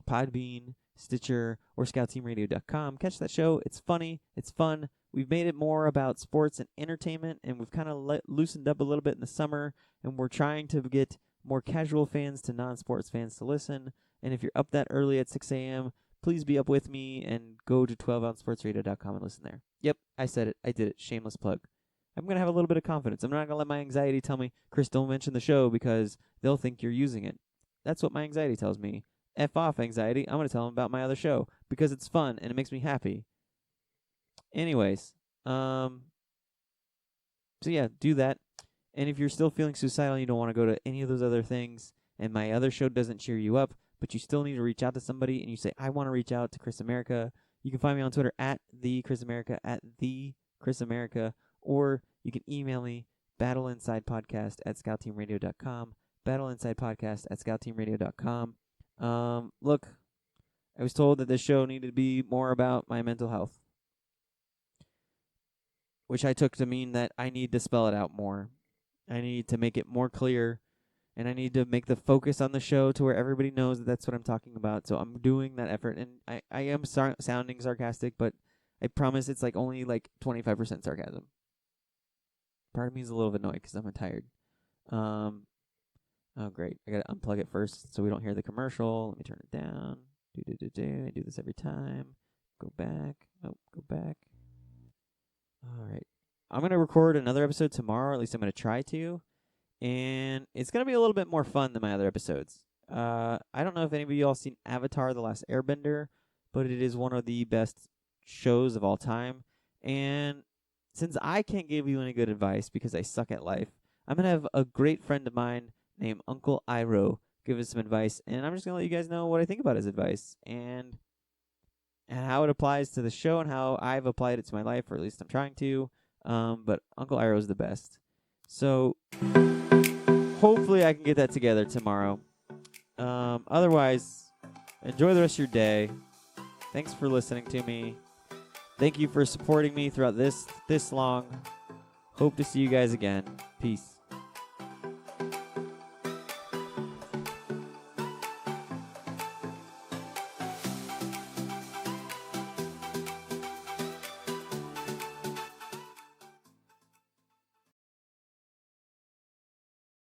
Speaker 1: Podbean, Stitcher, or ScoutTeamRadio.com. Catch that show. It's funny. It's fun. We've made it more about sports and entertainment, and we've kind of loosened up a little bit in the summer, and we're trying to get more casual fans to non-sports fans to listen. And if you're up that early at 6 a.m., please be up with me and go to 12ouncesportsradio.com and listen there. Yep, I said it. I did it. Shameless plug. I'm going to have a little bit of confidence. I'm not going to let my anxiety tell me, Chris, don't mention the show because they'll think you're using it. That's what my anxiety tells me. F off, anxiety. I'm going to tell them about my other show because it's fun and it makes me happy. Anyways, so yeah, do that. And if you're still feeling suicidal and you don't want to go to any of those other things and my other show doesn't cheer you up, but you still need to reach out to somebody and you say, I want to reach out to Chris America, you can find me on Twitter at @TheChrisAmerica, @TheChrisAmerica, or you can email me, battleinsidepodcast@scoutteamradio.com, battleinsidepodcast@scoutteamradio.com. Look, I was told that this show needed to be more about my mental health, which I took to mean that I need to spell it out more. I need to make it more clear, and I need to make the focus on the show to where everybody knows that that's what I'm talking about. So I'm doing that effort, and I am sounding sarcastic, but I promise it's like only like 25% sarcasm. Part of me is a little bit annoyed because I'm tired. Oh, great. I got to unplug it first so we don't hear the commercial. Let me turn it down. I do this every time. Go back. Oh, go back. All right. I'm going to record another episode tomorrow. At least I'm going to try to. And it's going to be a little bit more fun than my other episodes. I don't know if any of you all seen Avatar: The Last Airbender, but it is one of the best shows of all time. And since I can't give you any good advice because I suck at life, I'm going to have a great friend of mine named Uncle Iro give us some advice. And I'm just going to let you guys know what I think about his advice and how it applies to the show and how I've applied it to my life, or at least I'm trying to. But Uncle Iro is the best. So hopefully I can get that together tomorrow. Otherwise, enjoy the rest of your day. Thanks for listening to me. Thank you for supporting me throughout this long. Hope to see you guys again. Peace.